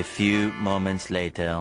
A few moments later.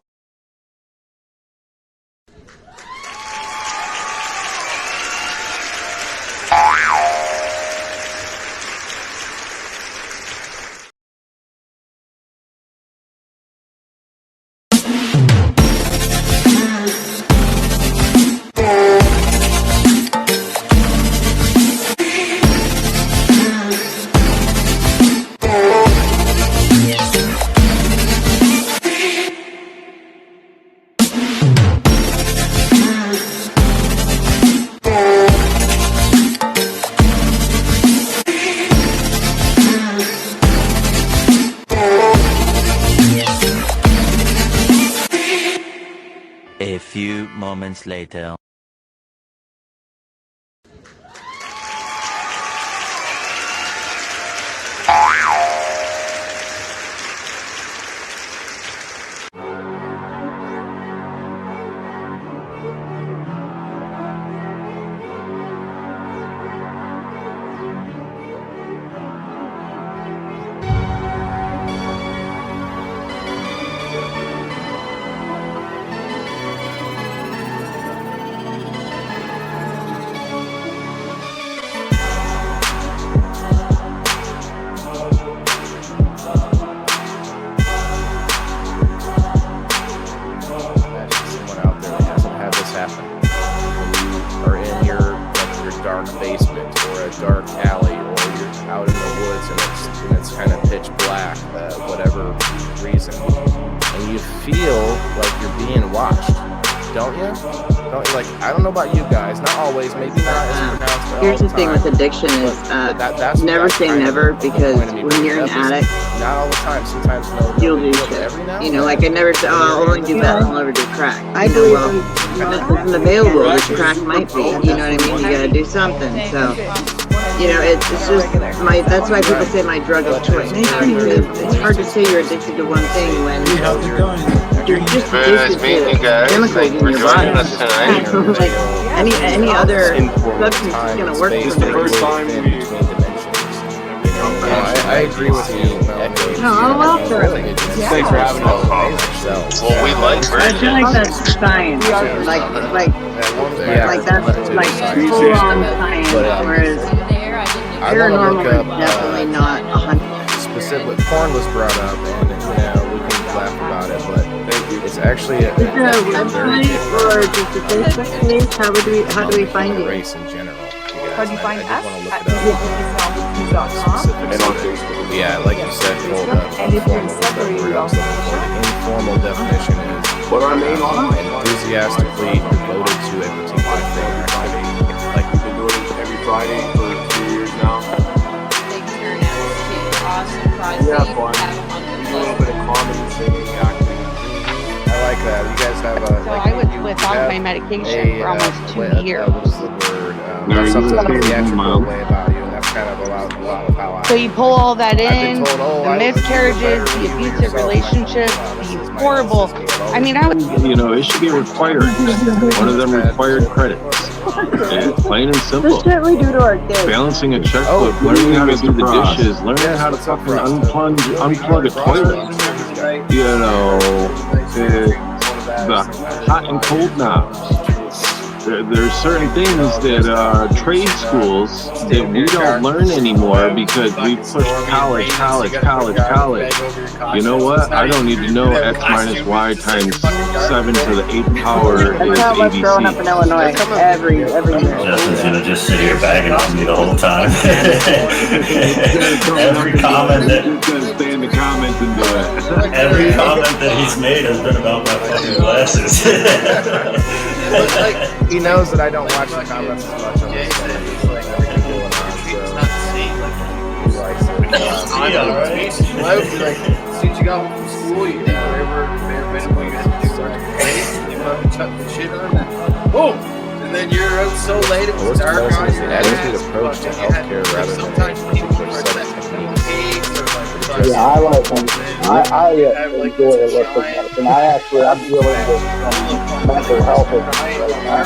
A few moments later. Basement or a dark alley, or you're out in the woods and it's kind of pitch black, whatever reason, and you feel like you're being watched, don't you? Like, I don't know about you guys, not always, maybe not as pronounced. Here's the thing with addiction is that's never say never, because when you're an addict, not all the time, sometimes you'll do shit. You know, like I never say, oh, I'll only do that, I'll never do crack. I believe this isn't available, this crack might be, you know what I mean? You gotta do something. So, you know, it's just that's why people say my drug of choice. It's hard to say you're addicted to one thing when you're just addicted to chemicals in your body. Like any other substance is gonna work for me. I agree with you. No, I'm welcome. Thanks for having us. Well, we like I feel like that's science. Like that's like full on science, whereas paranormal is definitely not 100%. Specific porn was brought up, and we can laugh about it, but it's actually Is there a website or just a Facebook page? How do we find you? Race in general. How do you find us? At And on Facebook. Yeah, like you said, and if you're separated, the informal definition is enthusiastically devoted to a particular thing. Like we've been doing it every Friday for 2 years now. Yeah, fun. A little bit of comedy, singing, acting. I like that. You guys have a. So I was without my medication for almost 2 years. What was the word? That's something theatrical way about you, and that's kind of a lot of how I. So you pull all that in, the miscarriages, the abusive relationships, the horrible. I mean, You know, it should be required. One of them required credits. And plain and simple. The shit we do to our kids. Balancing a checkbook, learning how to do the dishes, learning how to fucking unplug a toilet. You know, the hot and cold knobs. There's certain things that trade schools that we don't learn anymore because we push college. You know what? I don't need to know X minus Y times 7 to the 8th power is That's how it was growing up in Illinois. Every year. Justin's gonna just sit here bagging on me the whole time. Every comment that he's made has been about my fucking glasses. He knows that I don't watch the comments as much on this stuff. He's like, everything going on, so he likes it. I would be like, as soon as you got home from school, you did whatever bare minimum you had to do. You fucking chuck the shit on that. Boom! And then you're out so late, it was dark on your head. Attitude approach to healthcare rather than sometimes people are that cakes or like. Yeah, I like them. I enjoy it with the medicine. I'm dealing with mental health issues right now.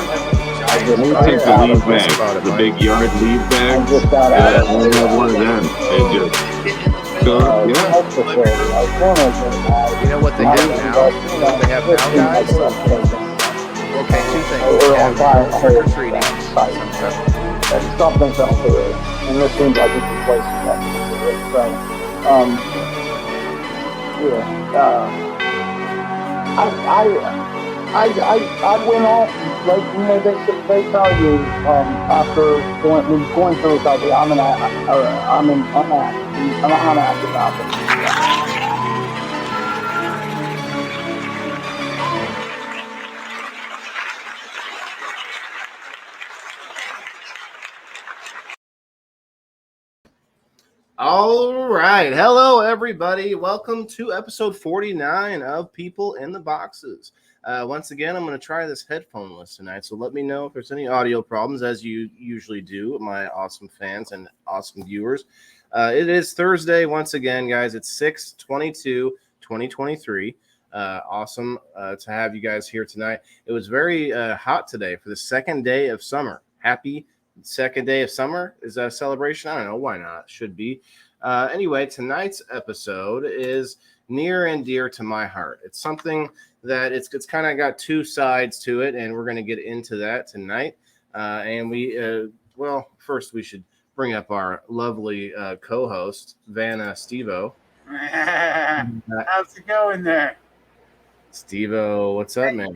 We take the leave bag, the big yard leave bag. I only have one of them. They do. health facility. I was going to You know what they have now? You know what they have now, guys? Okay, two things. They have trick-or-treating. And something's else there. And this seems like it's replacing something. So, I went off, like, they tell you, after going through recovery, I'm an unactive alcoholic. All right. Hello, everybody. Welcome to episode 49 of People in the Boxes. Once again, I'm going to try this headphoneless tonight, so let me know if there's any audio problems, as you usually do, my awesome fans and awesome viewers. It is Thursday once again, guys. It's 6/22/2023. Awesome to have you guys here tonight. It was very hot today for the second day of summer. Happy second day of summer. Is that a celebration? I don't know. Why not? Should be. Anyway, tonight's episode is near and dear to my heart. It's something that it's kind of got two sides to it, and we're going to get into that tonight. And first we should bring up our lovely co-host, Vanna Stevo. How's it going there? Stevo, what's up, man?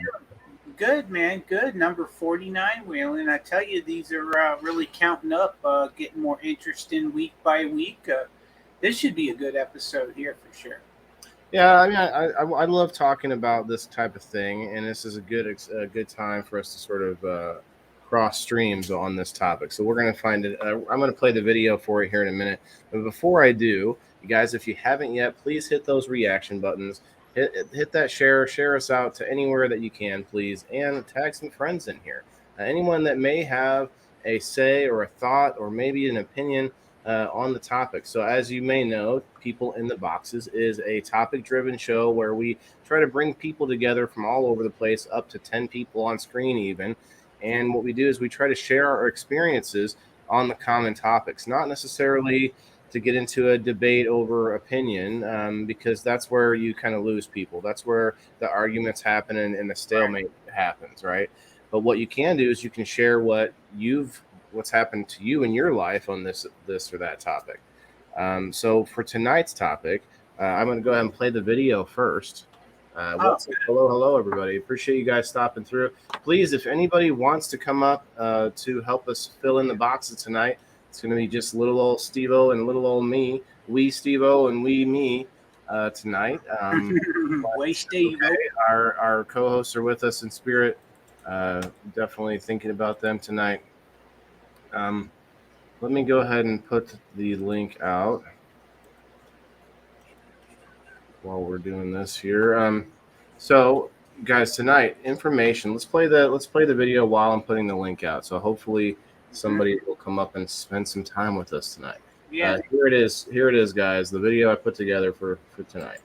Good, man. Good. Number 49, Waylon. I tell you, these are really counting up, getting more interesting week by week. This should be a good episode here for sure. Yeah, I mean, I love talking about this type of thing, and this is a good time for us to sort of cross streams on this topic. So we're going to find it. I'm going to play the video for you here in a minute. But before I do, you guys, if you haven't yet, please hit those reaction buttons. Hit that share us out to anywhere that you can, please, and tag some friends in here. Anyone that may have a say or a thought or maybe an opinion on the topic. So as you may know, People in the Boxes is a topic-driven show where we try to bring people together from all over the place, up to 10 people on screen even. And what we do is we try to share our experiences on the common topics, not necessarily to get into a debate over opinion, because that's where you kind of lose people. That's where the arguments happen and the stalemate happens, right? But what you can do is you can share what's happened to you in your life on this or that topic. So for tonight's topic, I'm going to go ahead and play the video first. Hello, everybody. Appreciate you guys stopping through. Please, if anybody wants to come up to help us fill in the boxes tonight, it's going to be just little old Stevo and little old me. We Stevo and we me tonight. Way Steve. Okay. Our co-hosts are with us in spirit. Definitely thinking about them tonight. Let me go ahead and put the link out while we're doing this here. So, guys, tonight information. Let's play the video while I'm putting the link out. So hopefully somebody will come up and spend some time with us tonight. Yeah. Here it is, guys. The video I put together for tonight.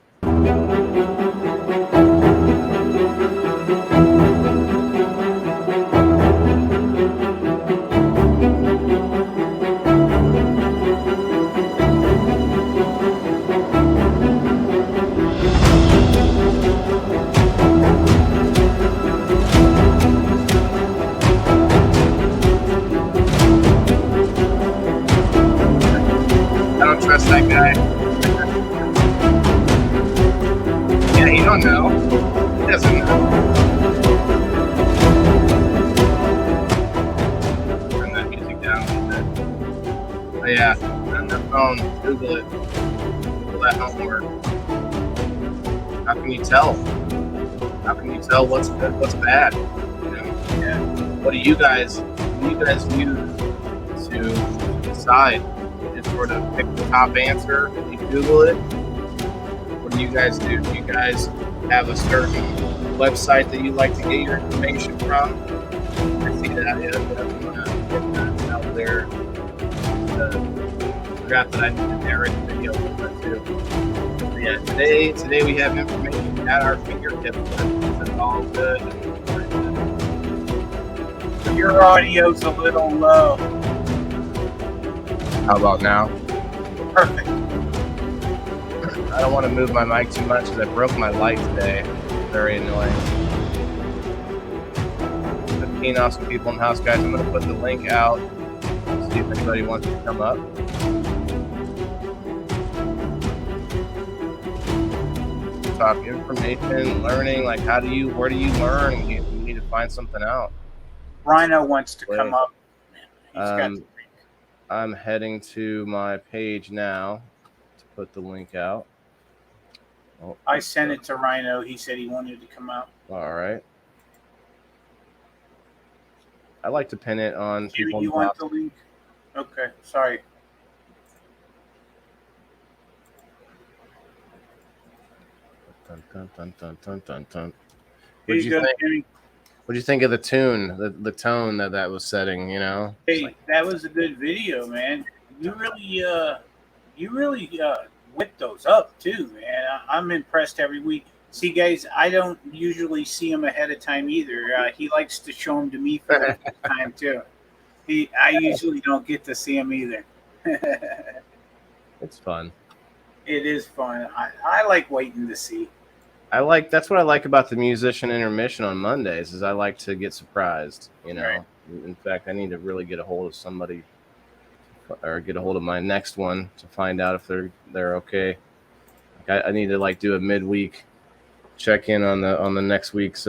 Trust that guy. Yeah, you don't know. He doesn't know. Turn that music down a little bit. But yeah, on the phone, Google it. Google that homework. How can you tell? How can you tell what's good, what's bad? You know? Yeah. What do you guys use to decide? Sort of pick the top answer if you Google it? What do you guys do? Do you guys have a certain website that you like to get your information from? I see that. Yeah, I'm going to get that out there. Forgot that I need to narrate the video for that too. But yeah, today we have information at our fingertips. It's all good. Your audio's a little low. How about now? Perfect. I don't want to move my mic too much because I broke my light today. Very annoying. I'm keen off some people in the house, guys. I'm going to put the link out. See if anybody wants to come up. Talk information, learning, like where do you learn? You need to find something out. Rhino wants to come up. I'm heading to my page now to put the link out. Oh, I sent it to Rhino. He said he wanted to come out. All right. I like to pin it on people. You want the link? Okay, sorry. Dun, dun, dun, dun, dun, dun, dun. What'd you think of the tune, the tone that was setting? You know. Hey, that was a good video, man. You really whipped those up too, man. I'm impressed every week. See, guys, I don't usually see him ahead of time either. He likes to show them to me for the first time too. I usually don't get to see him either. It's fun. It is fun. I like waiting to see. That's what I like about the musician intermission on Mondays is I like to get surprised, you know. Right. In fact, I need to really get a hold of somebody or get a hold of my next one to find out if they're okay. I need to like do a midweek check in on the next week's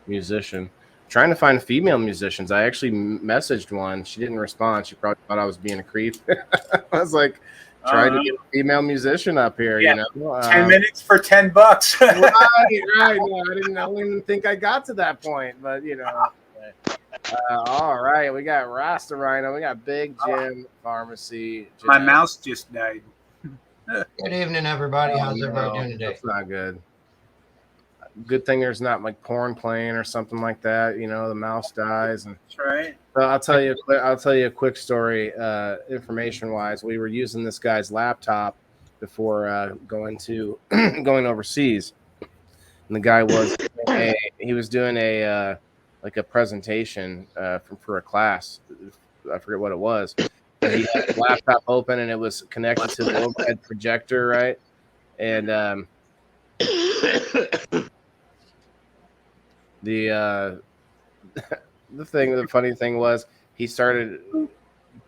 musician. Trying to find female musicians. I actually messaged one. She didn't respond. She probably thought I was being a creep. I was like, trying to get a female musician up here, yeah. You know. 10 minutes for $10. right. No, I didn't think I got to that point, but you know. All right, we got Rasta Rhino, we got Big Jim Pharmacy. My mouse just died. Good evening, everybody. How's everybody doing today? That's not good. Good thing there's not like porn playing or something like that. You know, the mouse dies. And that's right. So I'll tell you a quick story. Information wise, we were using this guy's laptop before going overseas, and the guy was doing a presentation for a class. I forget what it was. But he had the laptop open and it was connected to the overhead projector, right? And the funny thing was he started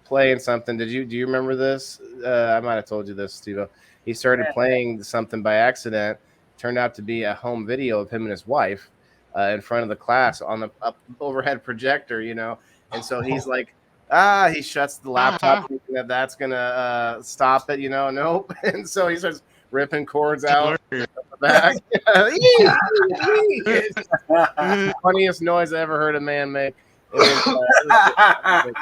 playing something. Do you remember this? I might have told you this, Steve. He started playing something by accident. Turned out to be a home video of him and his wife in front of the class on the overhead projector, you know. And so he's like, he shuts the laptop thinking that's gonna stop it, you know. Nope. And so he starts ripping cords out the back. Funniest noise I ever heard a man make. It was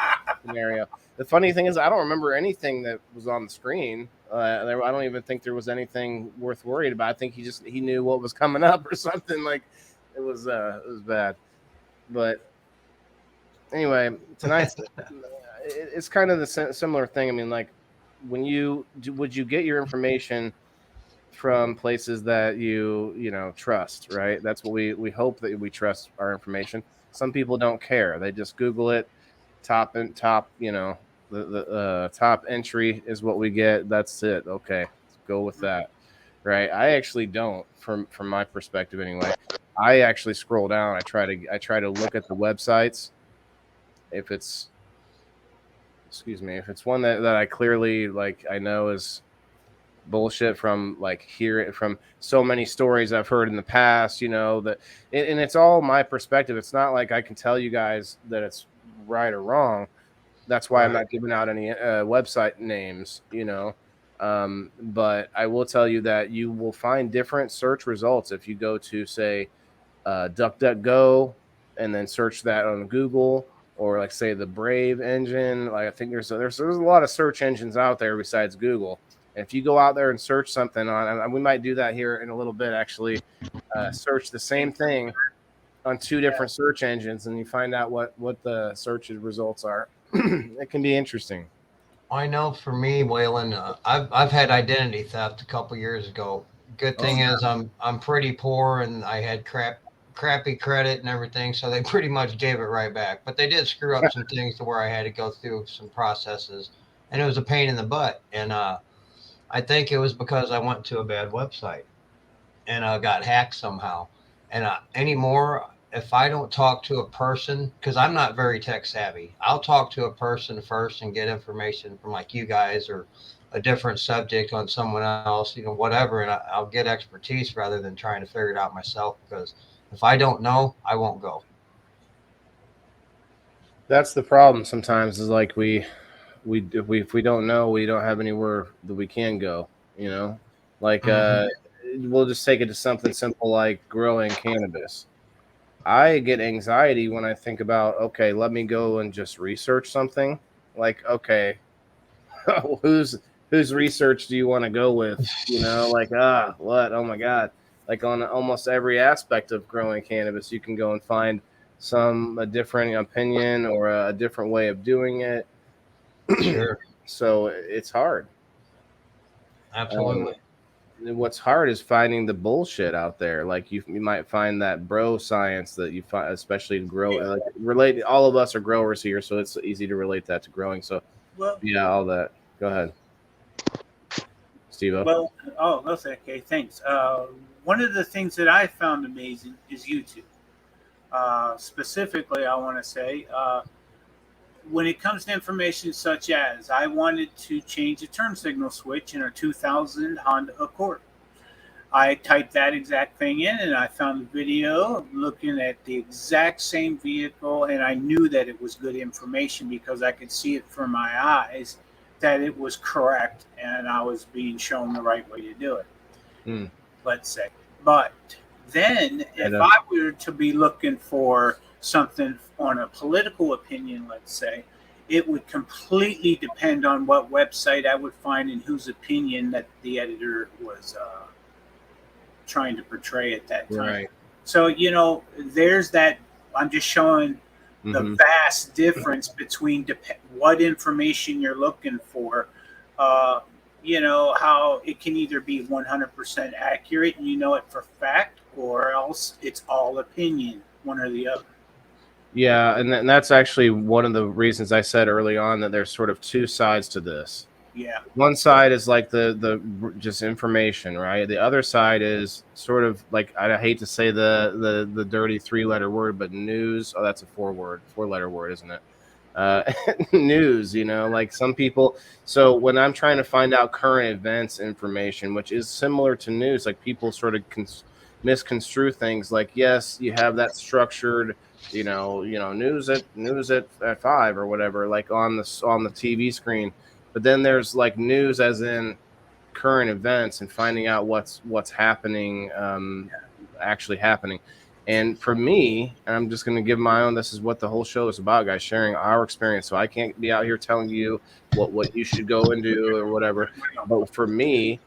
scenario. The funny thing is, I don't remember anything that was on the screen. I don't even think there was anything worth worried about. I think he knew what was coming up or something. Like it was bad. But anyway, tonight it's kind of the similar thing. I mean, like would you get your information from places that you trust, right? That's what we hope that we trust our information. Some people don't care. They just Google it. Top, the top entry is what we get. That's it. Okay, let's go with that, right? I actually don't, from my perspective anyway. I actually scroll down. I try to look at the websites. If it's one that I clearly I know is bullshit from from so many stories I've heard in the past, and it's all my perspective. It's not like I can tell you guys that it's right or wrong. That's why I'm not giving out any website names, but I will tell you that you will find different search results if you go to say DuckDuckGo and then search that on Google, or say the Brave engine. I think there's a lot of search engines out there besides Google. And if you go out there and search something on, and we might do that here in a little bit, actually, search the same thing on two different search engines, and you find out what the search results are. It can be interesting. I know for me, Waylon, I've had identity theft a couple years ago. Good thing is I'm pretty poor and I had crappy credit and everything, so they pretty much gave it right back. But they did screw up some things to where I had to go through some processes, and it was a pain in the butt. And I think it was because I went to a bad website and got hacked somehow. And anymore, if I don't talk to a person, because I'm not very tech savvy, I'll talk to a person first and get information from like you guys or a different subject on someone else, whatever, and I'll get expertise rather than trying to figure it out myself. Because if I don't know, I won't go. That's the problem sometimes. Is like if we don't know, we don't have anywhere that we can go. Like we'll just take it to something simple like growing cannabis. I get anxiety when I think about, okay, let me go and just research something. Like, okay, whose research do you want to go with? Like, what? Oh my God. Like on almost every aspect of growing cannabis, you can go and find a different opinion or a different way of doing it. Sure. So it's hard. Absolutely. What's hard is finding the bullshit out there. Like you might find that bro science that you find, especially in like relate. All of us are growers here, so it's easy to relate that to growing. So, yeah, all that. Go ahead, Steve-O. Well, that's okay. Thanks. One of the things that I found amazing is YouTube. Specifically, I want to say, when it comes to information such as I wanted to change a turn signal switch in a 2000 Honda Accord. I typed that exact thing in and I found a video looking at the exact same vehicle, and I knew that it was good information because I could see it from my eyes that it was correct and I was being shown the right way to do it. Let's say. But then if I were to be looking for something on a political opinion, let's say, it would completely depend on what website I would find and whose opinion that the editor was trying to portray at that time. Right. So, there's that. I'm just showing the vast difference between what information you're looking for. How it can either be 100% accurate and you know it for fact, or else it's all opinion, one or the other. Yeah, and that's actually one of the reasons I said early on that there's sort of two sides to this. Yeah. One side is like the just information, right? The other side is sort of like, I hate to say the dirty 3-letter word, but news. Oh, that's a 4-letter word, isn't it? News, like some people. So when I'm trying to find out current events information, which is similar to news, like people sort of misconstrue things. Like, yes, you have that structured, news at 5 or whatever, like on the TV screen. But then there's like news as in current events and finding out what's happening, actually happening. And for me, and I'm just going to give my own, this is what the whole show is about, guys, sharing our experience. So I can't be out here telling you what you should go and do or whatever. But for me,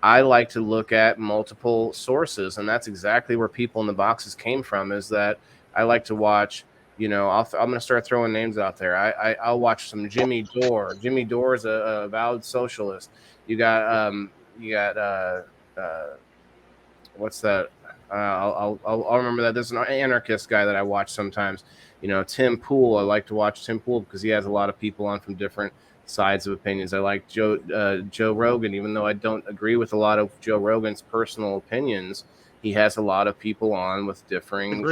I like to look at multiple sources. And that's exactly where People in the Boxes came from, is that I like to watch, I'm going to start throwing names out there. I'll watch some Jimmy Dore. Jimmy Dore is a avowed socialist. You got what's that? I'll remember that. There's an anarchist guy that I watch sometimes. Tim Pool. I like to watch Tim Pool because he has a lot of people on from different sides of opinions. I like Joe Rogan, even though I don't agree with a lot of Joe Rogan's personal opinions. He has a lot of people on with differing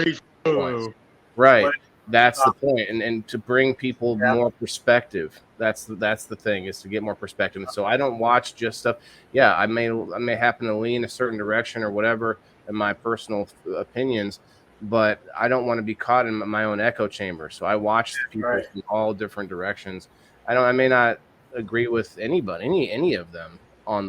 points. Right. That's the point. And to bring people more perspective. That's the thing, is to get more perspective. And so I don't watch just stuff. Yeah, I may happen to lean a certain direction or whatever in my personal opinions, but I don't want to be caught in my own echo chamber. So I watch people from all different directions. I may not agree with anybody, any of them on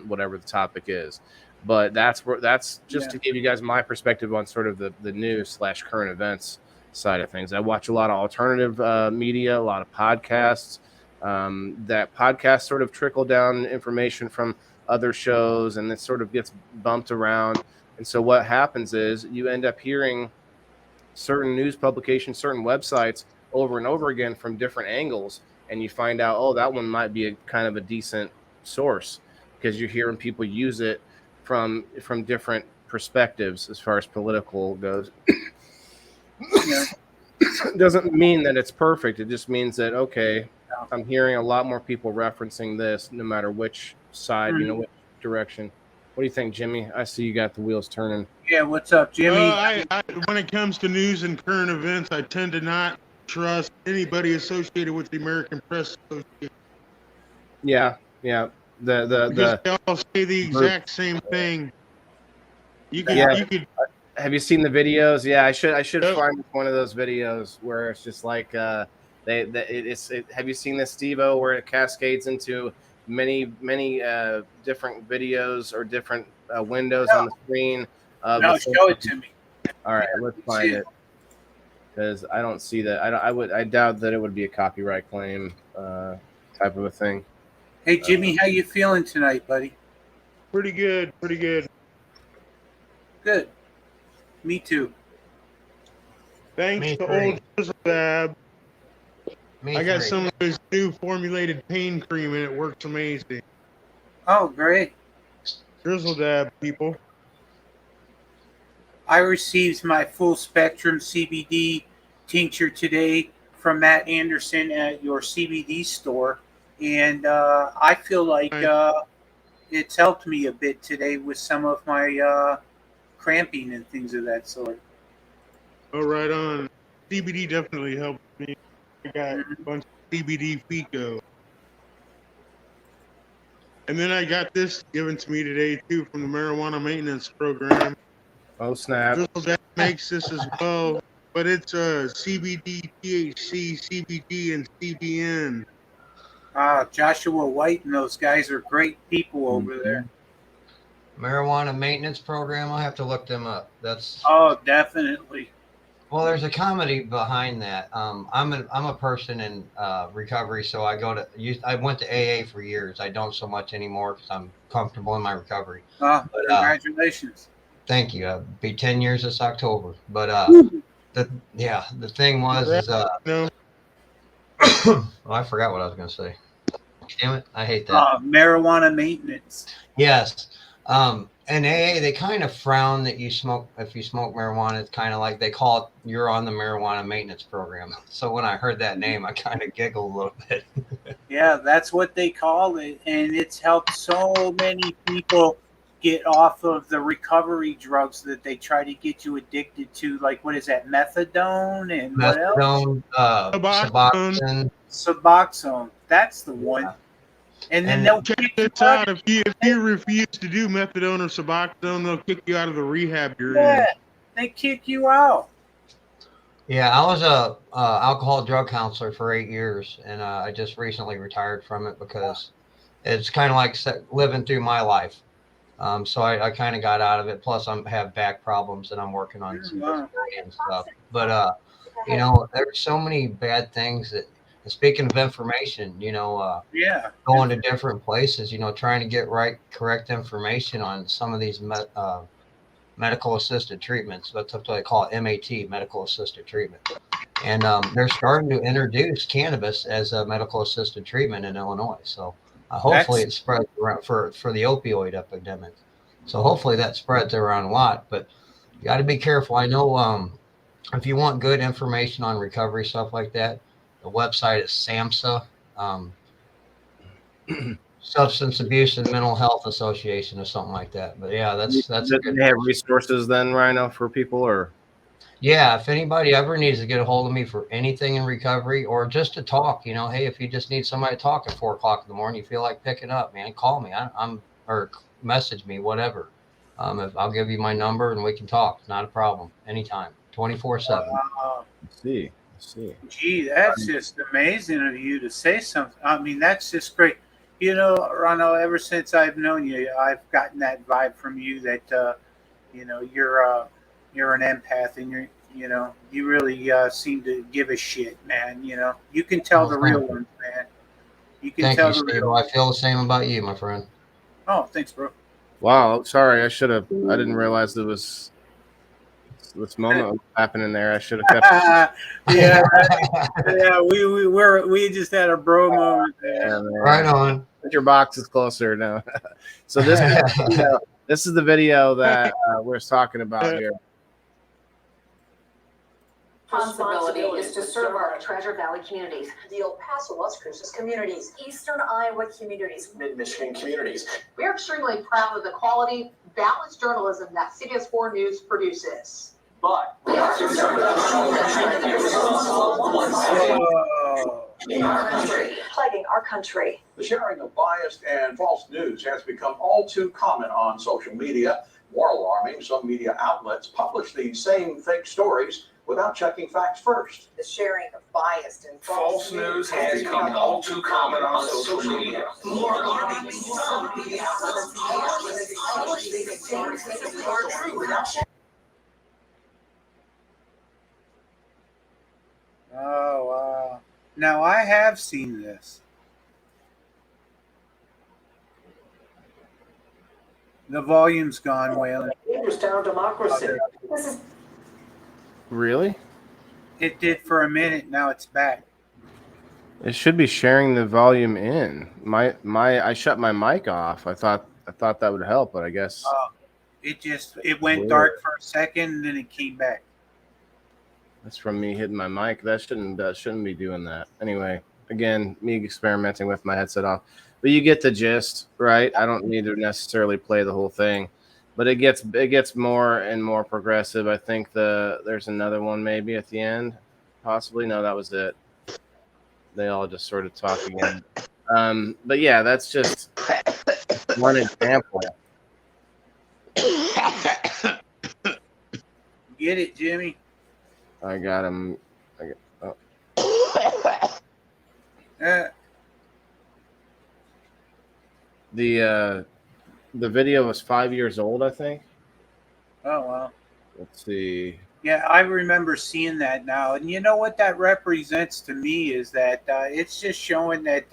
whatever the topic is. But that's just to give you guys my perspective on sort of the news / current events side of things. I watch a lot of alternative media, a lot of podcasts. That podcasts sort of trickle down information from other shows, and it sort of gets bumped around. And so what happens is you end up hearing certain news publications, certain websites over and over again from different angles, and you find out, oh, that one might be a kind of a decent source because you're hearing people use it from different perspectives as far as political goes. Doesn't mean that it's perfect. It just means that, okay, I'm hearing a lot more people referencing this, no matter which side, you know, which direction. What do you think, Jimmy? I see you got the wheels turning. Yeah, what's up, Jimmy? When it comes to news and current events, I tend to not trust anybody associated with the American Press Association. Yeah. Because they all say the exact same thing. You could. Have you seen the videos? Yeah, I should find one of those videos where it's just like have you seen this, Steve-O, where it cascades into many different videos or different windows on the screen? No, show it to me. All right, let's find it, because I don't see that. I doubt that it would be a copyright claim type of a thing. Hey, Jimmy, how you feeling tonight, buddy? Pretty good. Good. Me too. Thanks to old Drizzle Dab. I got some of his new formulated pain cream, and it works amazing. Oh, great. Drizzle Dab, people. I received my full spectrum CBD tincture today from Matt Anderson at your CBD store. And I feel like it's helped me a bit today with some of my cramping and things of that sort. Oh, right on. CBD definitely helped me. I got a bunch of CBD Fico. And then I got this given to me today, too, from the Marijuana Maintenance Program. Oh, snap. Drizzle Dab makes this as well, but it's CBD, THC, CBD, and CBN. Joshua White and those guys are great people over there. Marijuana Maintenance Program. I'll have to look them up. Definitely. Well, there's a comedy behind that. I'm a person in recovery, so I went to AA for years. I don't so much anymore because I'm comfortable in my recovery. Congratulations. Thank you. It'll be 10 years this October. But the thing was I forgot what I was going to say. Damn it. I hate that. Marijuana maintenance. Yes. In AA, they kind of frown that if you smoke marijuana. It's kind of like they call it, you're on the marijuana maintenance program. So when I heard that name, I kind of giggled a little bit. Yeah, that's what they call it. And it's helped so many people get off of the recovery drugs that they try to get you addicted to. Like, what is that? Methadone and what else? Suboxone. That's the one. Yeah. And then they'll check this out. If you refuse to do methadone or Suboxone, they'll kick you out of the rehab you're in. They kick you out. Yeah, I was a alcohol drug counselor for 8 years, and I just recently retired from it because it's kind of like living through my life. So I kind of got out of it. Plus, I have back problems, and I'm working on some and stuff. But there's so many bad things that. Speaking of information, going to different places, trying to get correct information on some of these medical assisted treatments. That's what they call it, MAT, medical assisted treatment. And they're starting to introduce cannabis as a medical assisted treatment in Illinois. So hopefully it spreads around for the opioid epidemic. So hopefully that spreads around a lot. But you got to be careful. I know if you want good information on recovery, stuff like that, the website is SAMHSA, Substance Abuse and Mental Health Association, or something like that. But yeah, that's good. They have resources then, Rhino, for people, or? Yeah, if anybody ever needs to get a hold of me for anything in recovery or just to talk, hey, if you just need somebody to talk at 4 o'clock in the morning, you feel like picking up, man, call me. Or message me, whatever. I'll give you my number and we can talk. Not a problem. Anytime, 24/7. See. Gee, that's just amazing of you to say something. I mean, that's just great. Ronald, ever since I've known you, I've gotten that vibe from you that, you're an empath and you really seem to give a shit, man. You can tell the real ones, man. You can tell the real ones. I feel the same about you, my friend. Oh, thanks, bro. Wow. Sorry. I didn't realize there was this moment was happening there. I should have kept. Yeah. We just had a bro moment there. Right on. Put your boxes closer now. So this is the video that we're talking about here. responsibility is to serve our Treasure Valley communities, the El Paso, Las Cruces communities, Eastern Iowa communities, Mid-Michigan communities. We are extremely proud of the quality, balanced journalism that CBS 4 News produces. But we are concerned about plaguing our country. The sharing of biased and false news has become all too common on social media. More alarming, some media outlets publish these same fake stories without checking facts first. The sharing of biased and false news has become all too common on social media. More alarming, some media outlets publish these same fake stories without checking. Oh, wow. Now, I have seen this. The volume's gone, Waylon. Down democracy. This is Really? It did for a minute. Now it's back. It should be sharing the volume in. I shut my mic off. I thought that would help, but I guess It went dark for a second, and then it came back. that's from me hitting my mic. That shouldn't be doing that. Anyway, again, me experimenting with my headset off. But you get the gist, right? I don't need to necessarily play the whole thing, but it gets more and more progressive. I think there's another one maybe at the end, possibly. No, that was it. They all just sort of talk again. But yeah, that's just one example. Get it, Jimmy? I got him. The video was 5 years old, I think. Oh, wow. Let's see. Yeah, I remember seeing that now. And you know what that represents to me is that it's just showing that,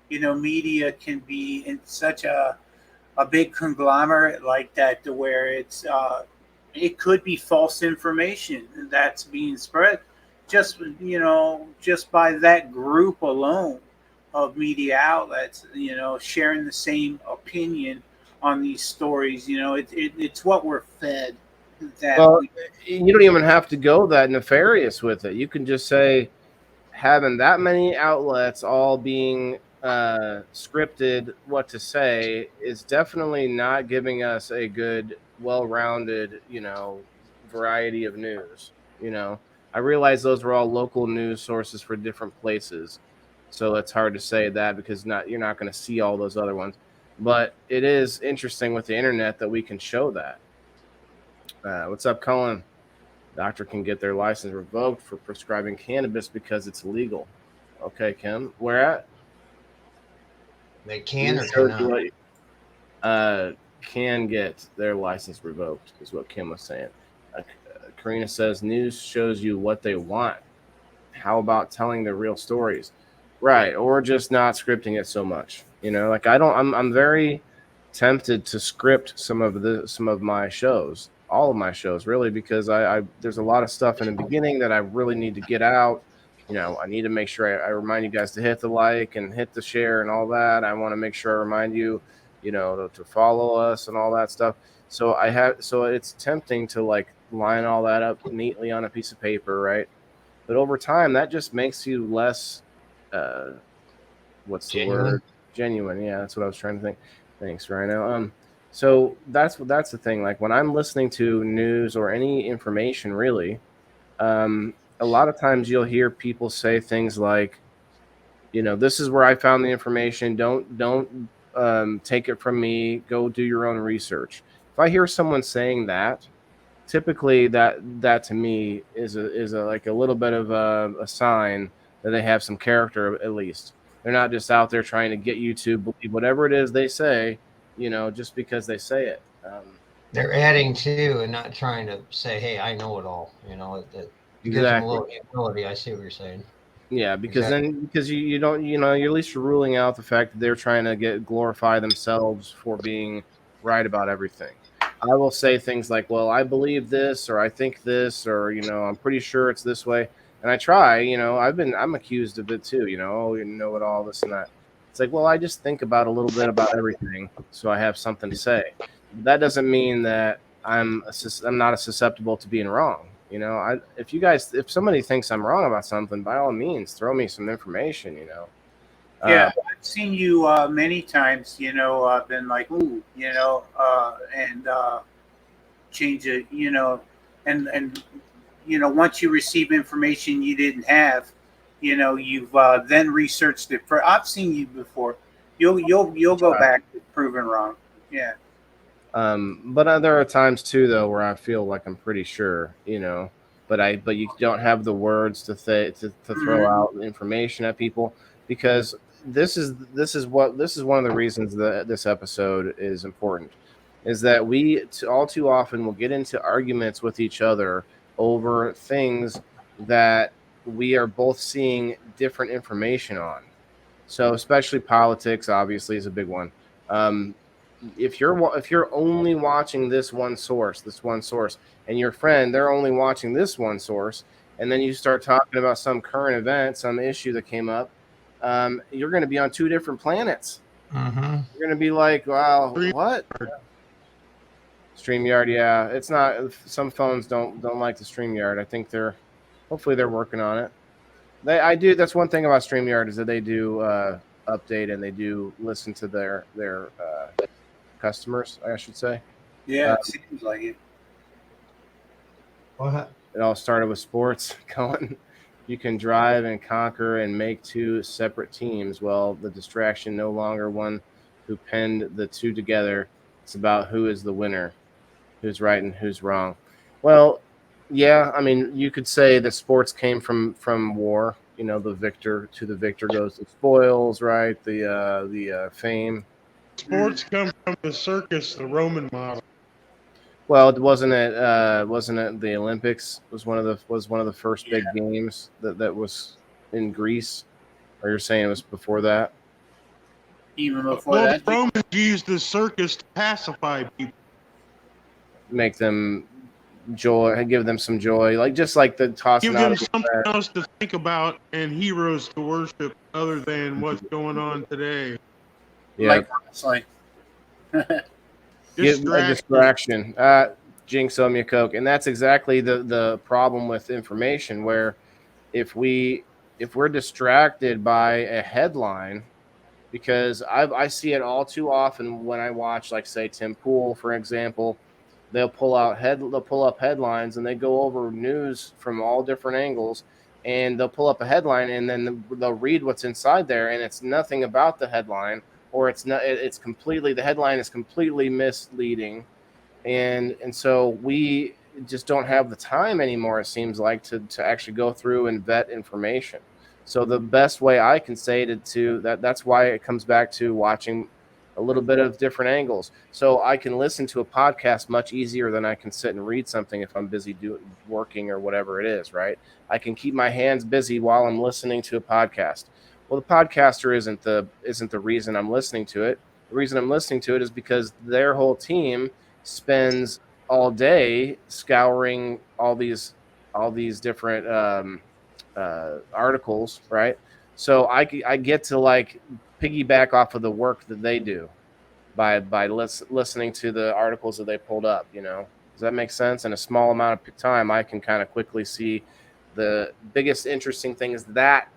media can be in such a big conglomerate like that to where it could be false information that's being spread just by that group alone of media outlets, sharing the same opinion on these stories. It's what we're fed. You don't even have to go that nefarious with it. You can just say having that many outlets all being scripted what to say is definitely not giving us a good, well-rounded, variety of news. I realize those were all local news sources for different places, so it's hard to say that because you're not going to see all those other ones. But it is interesting with the internet that we can show that. What's up, Colin? Doctor can get their license revoked for prescribing cannabis because it's illegal. Okay, Kim, where at? They can or cannot? Can get their license revoked is what Kim was saying. Karina says news shows you what they want. How about telling the real stories? Right, or just not scripting it so much. I'm very tempted to script some of my shows. All of my shows, really, because there's a lot of stuff in the beginning that I really need to get out. I need to make sure I remind you guys to hit the like and hit the share and all that. I want to make sure I remind you, to follow us and all that stuff. So it's tempting to line all that up neatly on a piece of paper, right? But over time, that just makes you less, what's the word? Genuine. Yeah, that's what I was trying to think. Thanks, Rhino. So that's the thing. Like when I'm listening to news or any information, really, a lot of times you'll hear people say things like, this is where I found the information. Don't take it from me. Go do your own research. If I hear someone saying that, typically that to me is a little bit of a sign that they have some character at least. They're not just out there trying to get you to believe whatever it is they say. Just because they say it. They're adding to and not trying to say, hey, I know it all. That gives them a little humility. I see what you're saying. Yeah, because you don't, you're at least ruling out the fact that they're trying to glorify themselves for being right about everything. I will say things like, well, I believe this, or I think this, or, I'm pretty sure it's this way. And I try, I'm accused of it too, oh, you know it all, this and that. It's like, well, I just think about a little bit about everything, so I have something to say. That doesn't mean that I'm not susceptible to being wrong. You know, if somebody thinks I'm wrong about something, by all means, throw me some information. You know. Yeah, I've seen you many times. You know, I've been like, ooh, you know, and change it. You know, and you know, once you receive information you didn't have, you know, you've then researched it. For I've seen you before. You'll go back to proven wrong. Yeah. But there are times too, though, where I feel like I'm pretty sure, you know, but you don't have the words to throw out information at people, because this is one of the reasons that this episode is important, is that we all too often will get into arguments with each other over things that we are both seeing different information on. So especially politics, obviously, is a big one. If you're only watching this one source, and your friend, they're only watching this one source, and then you start talking about some current event, some issue that came up, you're going to be on two different planets. Mm-hmm. You're going to be like, wow, what? StreamYard, yeah, it's not. Some phones don't like the StreamYard. I think hopefully they're working on it. That's one thing about StreamYard, is that they do update, and they do listen to their customers, I should say. Yeah, it seems like it. What? It all started with sports. Going, you can drive and conquer and make two separate teams. Well, the distraction no longer one who penned the two together. It's about who is the winner, who's right and who's wrong. Well, yeah, I mean, you could say that sports came from war. You know, the victor goes the spoils, right? The fame. Sports come from the circus, the Roman model. Well, wasn't it the Olympics was one of the first big games that was in Greece? Or you're saying it was before that? Even before that? The Romans used the circus to pacify people. Make them joy, give them some joy, just like the tossing out. Give them something else to think about and heroes to worship other than what's going on today. Yeah. Like distraction. Jinx, owe me a Coke. And that's exactly the problem with information, where if we're distracted by a headline, because I see it all too often when I watch, like, say, Tim Pool, for example, they'll pull up headlines, and they go over news from all different angles, and they'll pull up a headline, and then they'll read what's inside there, and it's nothing about the headline, or the headline is completely misleading. And so we just don't have the time anymore, it seems like, to actually go through and vet information. So the best way I can say that's why it comes back to watching a little bit of different angles. So I can listen to a podcast much easier than I can sit and read something if I'm busy working or whatever it is, right? I can keep my hands busy while I'm listening to a podcast. Well, the podcaster isn't the reason I'm listening to it. The reason I'm listening to it is because their whole team spends all day scouring all these different articles, right? So I get to, like, piggyback off of the work that they do by listening to the articles that they pulled up. You know, does that make sense? In a small amount of time, I can kind of quickly see the biggest interesting things that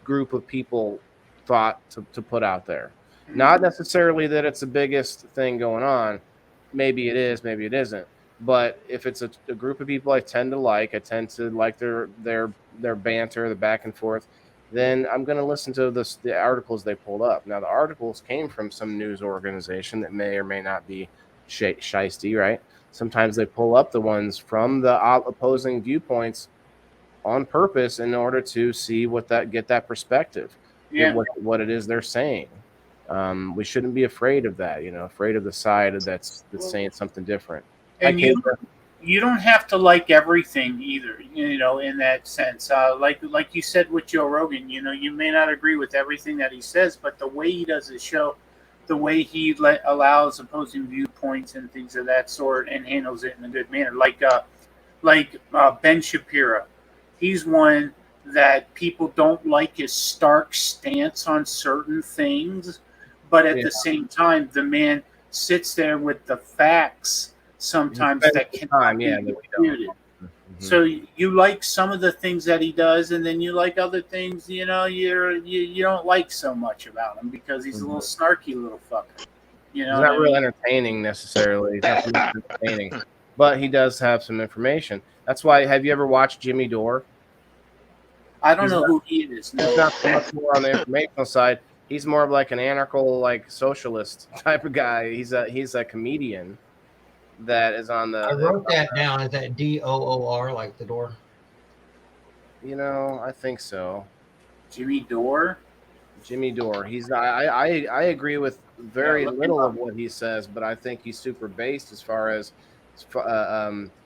group of people thought to put out there. Not necessarily that it's the biggest thing going on. Maybe it is, maybe it isn't. But if it's a group of people I tend to like their banter, the back and forth, then I'm going to listen to the articles they pulled up. Now, the articles came from some news organization that may or may not be shiesty, right? Sometimes they pull up the ones from the opposing viewpoints on purpose in order to see get that perspective, what it is they're saying. We shouldn't be afraid of that, afraid of the side that's saying something different. And you don't have to like everything either, in that sense. Like you said with Joe Rogan, you may not agree with everything that he says, but the way he does his show, the way he allows opposing viewpoints and things of that sort, and handles it in a good manner. Like Ben Shapiro, he's one that people don't like his stark stance on certain things, but at the same time, the man sits there with the facts sometimes that cannot be disputed. So you like some of the things that he does, and then you like other things, you don't like so much about him because he's a little snarky little fucker. You know, he's not real entertaining necessarily. He's not much entertaining, but he does have some information. That's why. Have you ever watched Jimmy Dore? I don't know who he is. No. He's not so much more on the informational side. He's more of like an anarchical, like socialist type of guy. He's a comedian that is on the. I wrote that down. Is that DOOR, like the door? I think so. Jimmy Dore. Jimmy Dore. He's. I agree with very little of what he says, but I think he's super based as far as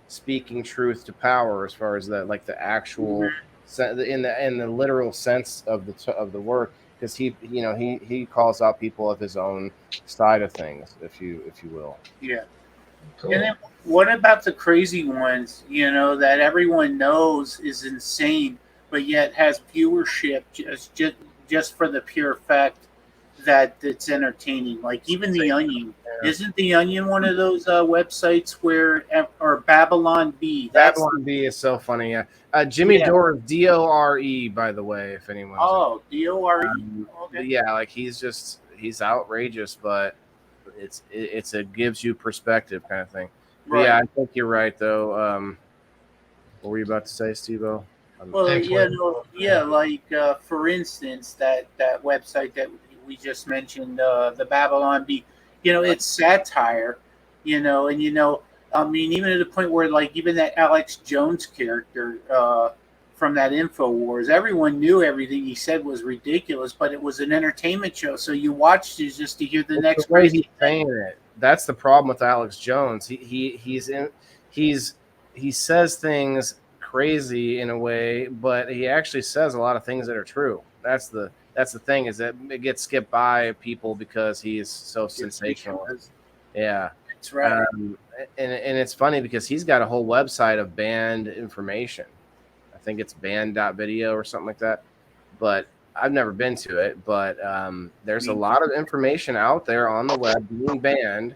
speaking truth to power, as far as the actual. In the literal sense of the word, because he calls out people of his own side of things, if you will. Yeah. Cool. And then what about the crazy ones? That everyone knows is insane, but yet has viewership just for the pure fact that it's entertaining. Like even The Onion. Yeah. Isn't The Onion one of those websites or Babylon Bee? Babylon Bee is so funny. Yeah. Jimmy Dore is DORE, by the way, if anyone. Oh, DORE. Okay. Yeah, like he's outrageous, but it gives you perspective kind of thing. Right. Yeah, I think you're right though. What were you about to say, Steve-O? Well, like for instance, that website that we just mentioned, the Babylon Bee, it's satire, and I mean, even to the point where, like, even that Alex Jones character from that InfoWars, everyone knew everything he said was ridiculous, but it was an entertainment show, so you watched it just to hear the next crazy thing. That's the problem with Alex Jones. He says things crazy in a way, but he actually says a lot of things that are true. That's the thing, is that it gets skipped by people because he is so sensational. Yeah. That's right. And it's funny because he's got a whole website of banned information. I think it's banned.video or something like that. But I've never been to it. But there's a lot of information out there on the web being banned,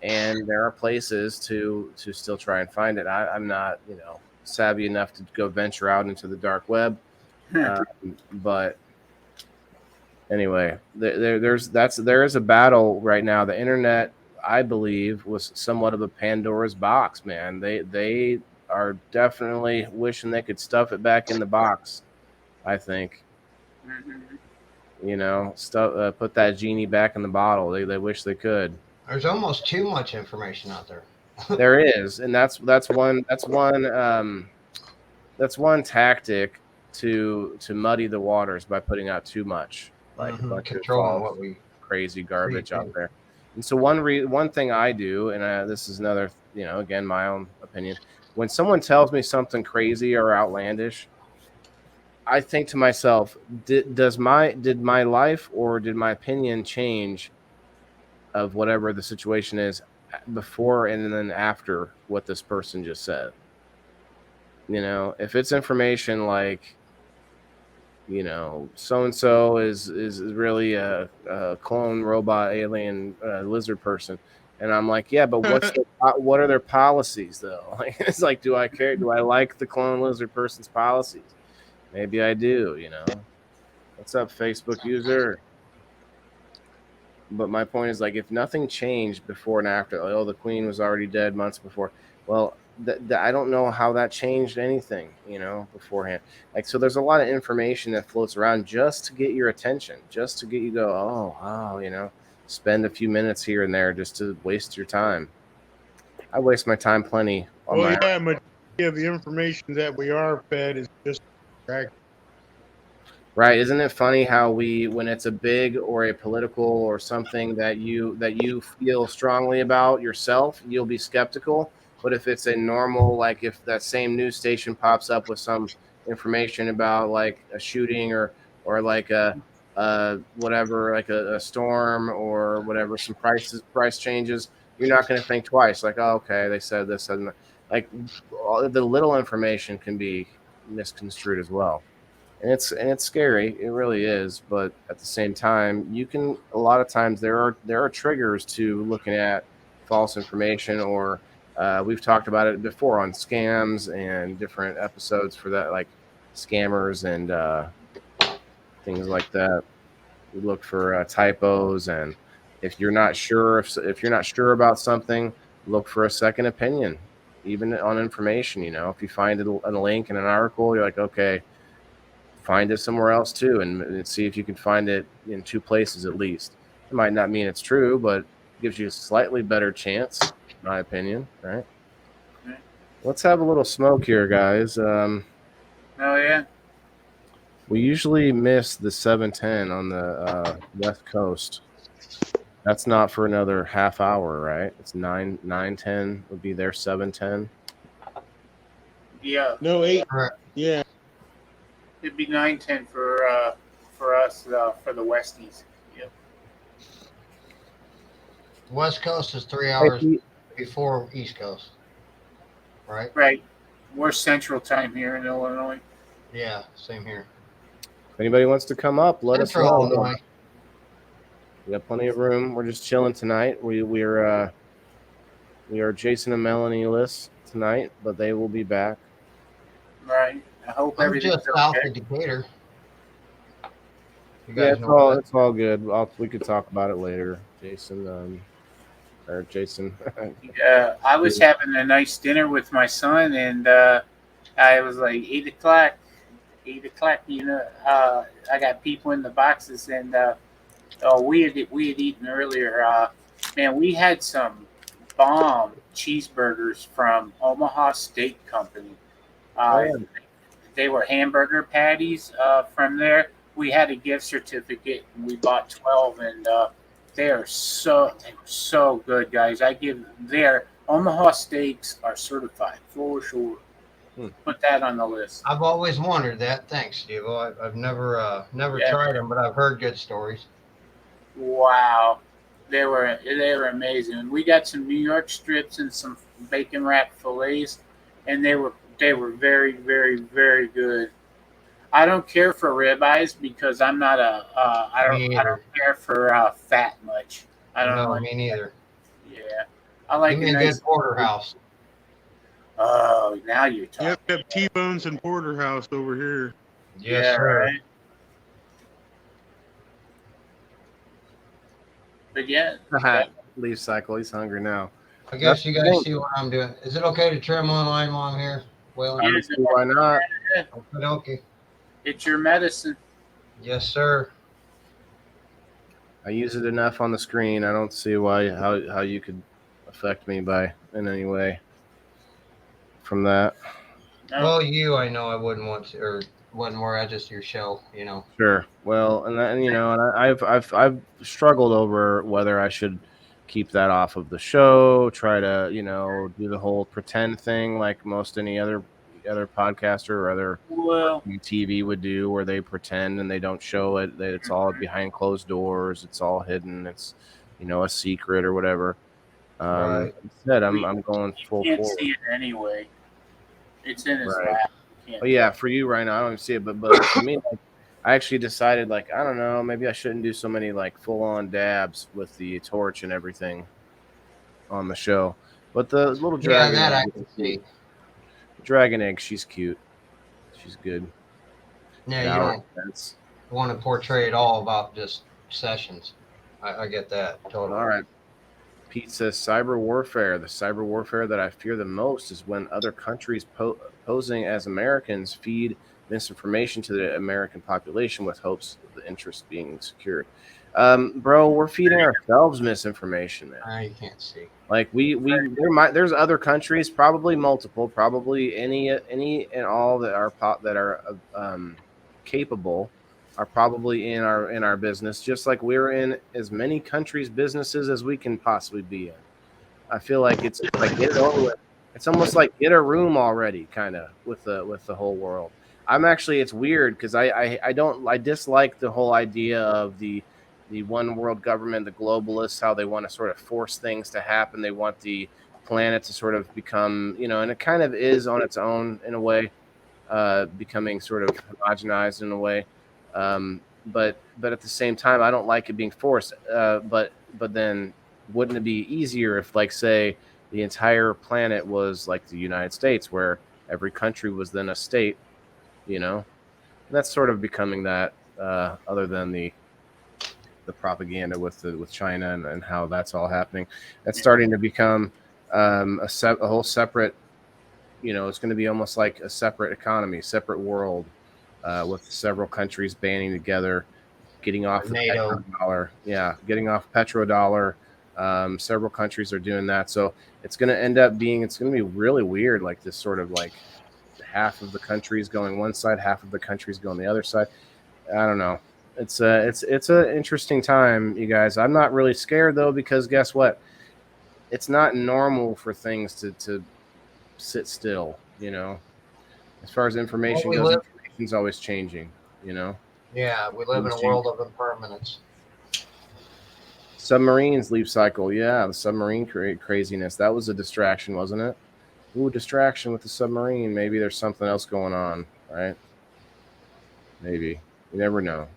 and there are places to still try and find it. I'm not, savvy enough to go venture out into the dark web. But anyway, there is a battle right now. The internet, I believe, was somewhat of a Pandora's box, man. They are definitely wishing they could stuff it back in the box, I think. Put that genie back in the bottle. They wish they could. There's almost too much information out there. There is, and that's one tactic to muddy the waters by putting out too much, like a bunch of crazy garbage out there. And so one thing I do, and this is another, again, my own opinion, when someone tells me something crazy or outlandish, I think to myself, did my life or did my opinion change of whatever the situation is before and then after what this person just said? If it's information like, so-and-so is really a clone robot alien lizard person, and I'm like, yeah, but what are their policies though? Like, it's like, do I care? Do I like the clone lizard person's policies? Maybe I do. What's up, Facebook user? But my point is, like, if nothing changed before and after, the queen was already dead months before. Well, I don't know how that changed anything, beforehand. Like, so there's a lot of information that floats around just to get your attention, just to get you go, spend a few minutes here and there just to waste your time. I waste my time plenty. Majority of the information that we are fed is just correct. Right. Isn't it funny how when it's a big or a political or something that you feel strongly about yourself, you'll be skeptical. But if it's a normal, like if that same news station pops up with some information about like a shooting or like a whatever, like a storm or whatever, some price changes, you're not going to think twice. Like, oh, okay, they said this, and like the little information can be misconstrued as well. And it's scary. It really is. But at the same time, a lot of times there are triggers to looking at false information or We've talked about it before on scams and different episodes for that, like scammers and things like that. We look for typos, and if you're not sure if you're not sure about something, look for a second opinion, even on information. If you find a link in an article, you're like, okay, find it somewhere else too, and see if you can find it in two places at least. It might not mean it's true, but it gives you a slightly better chance, in my opinion. Right? Let's have a little smoke here, guys. Oh yeah. We usually miss the 7:10 on the West Coast. That's not for another half hour, right? It's 9:10 would be their 7:10. Yeah. No, 8. Yeah. It'd be 9:10 for us for the Westies. Yep. West Coast is 3 hours before East Coast, right? Right. We're Central Time here in Illinois. Yeah, same here. If anybody wants to come up, let us Central know. Illinois. We got plenty of room. We're just chilling tonight. We are Jason and Melanie-less tonight, but they will be back. Right. I hope I'm everything's just south okay. of Decatur. Yeah, it's all good. We could talk about it later, Jason. Jason. I was having a nice dinner with my son, and I was like 8 o'clock. 8 o'clock. I got people in the boxes, and we had eaten earlier. Man, we had some bomb cheeseburgers from Omaha Steak Company. They were hamburger patties from there. We had a gift certificate, and we bought 12, and they were so good, guys. Their Omaha steaks are certified for sure. Put that on the list. I've always wondered that. Thanks, Steve. I've never tried them, but I've heard good stories. Wow, they were amazing. We got some New York strips and some bacon wrapped fillets, and they were very, very, very good. I don't care for ribeyes because I'm not I don't care for fat much. I don't know. Like Me neither. Yeah, I like a good porterhouse. Oh, now you're talking. Yep, we have T-bones and porterhouse over here. Yes, sir. Right. But yeah. Leaf cycle. He's hungry now. I guess you guys see what I'm doing. Is it okay to trim online while I'm here? Well, why not? Okay. It's your medicine. Yes, sir. I use it enough on the screen. I don't see how you could affect me in any way from that. Well, I know I wouldn't want to, or wouldn't worry. I just your show, Sure. Well, and I've struggled over whether I should keep that off of the show. Try to do the whole pretend thing like most any other podcaster or other TV would do, where they pretend and they don't show it. That it's all behind closed doors. It's all hidden. It's a secret or whatever. Right. Instead, I'm going full forward. You can't see it anyway. It's in his lap. But yeah, for you right now, I don't even see it. But for me, I actually decided, I don't know, maybe I shouldn't do so many full on dabs with the torch and everything on the show. But the little dragon, that I can see. Dragon egg, she's cute. She's good. Yeah, you don't want to portray it all about just sessions. I get that totally. All right. Pete says cyber warfare. The cyber warfare that I fear the most is when other countries posing as Americans feed misinformation to the American population with hopes of the interest being secured. Bro, we're feeding ourselves misinformation, man. You can't see. There's other countries, probably multiple, probably any and all that are capable are probably in our business, just like we're in as many countries' businesses as we can possibly be in. I feel like it's like get it over with. It's almost like get a room already, kind of with the whole world. It's weird because I dislike the whole idea of the one world government, the globalists, how they want to sort of force things to happen. They want the planet to sort of become, and it kind of is on its own in a way, becoming sort of homogenized in a way. But at the same time, I don't like it being forced. But then wouldn't it be easier if, say, the entire planet was like the United States, where every country was then a state, you know. And that's sort of becoming that, other than the propaganda with China and how that's all happening. That's starting to become a whole separate, it's going to be almost like a separate economy, separate world, with several countries banding together, getting off the NATO. petrodollar. Yeah, getting off petrodollar. Several countries are doing that, so it's going to end up being, it's going to be really weird, like this sort of like half of the countries going one side, half of the countries going the other side. I don't know. It's an interesting time, you guys. I'm not really scared though, because guess what? It's not normal for things to sit still. As far as information goes, information's always changing. Yeah, we live in a world of impermanence. Submarines leaf cycle. Yeah, the submarine craziness. That was a distraction, wasn't it? Ooh, distraction with the submarine. Maybe there's something else going on, right? Maybe. You never know.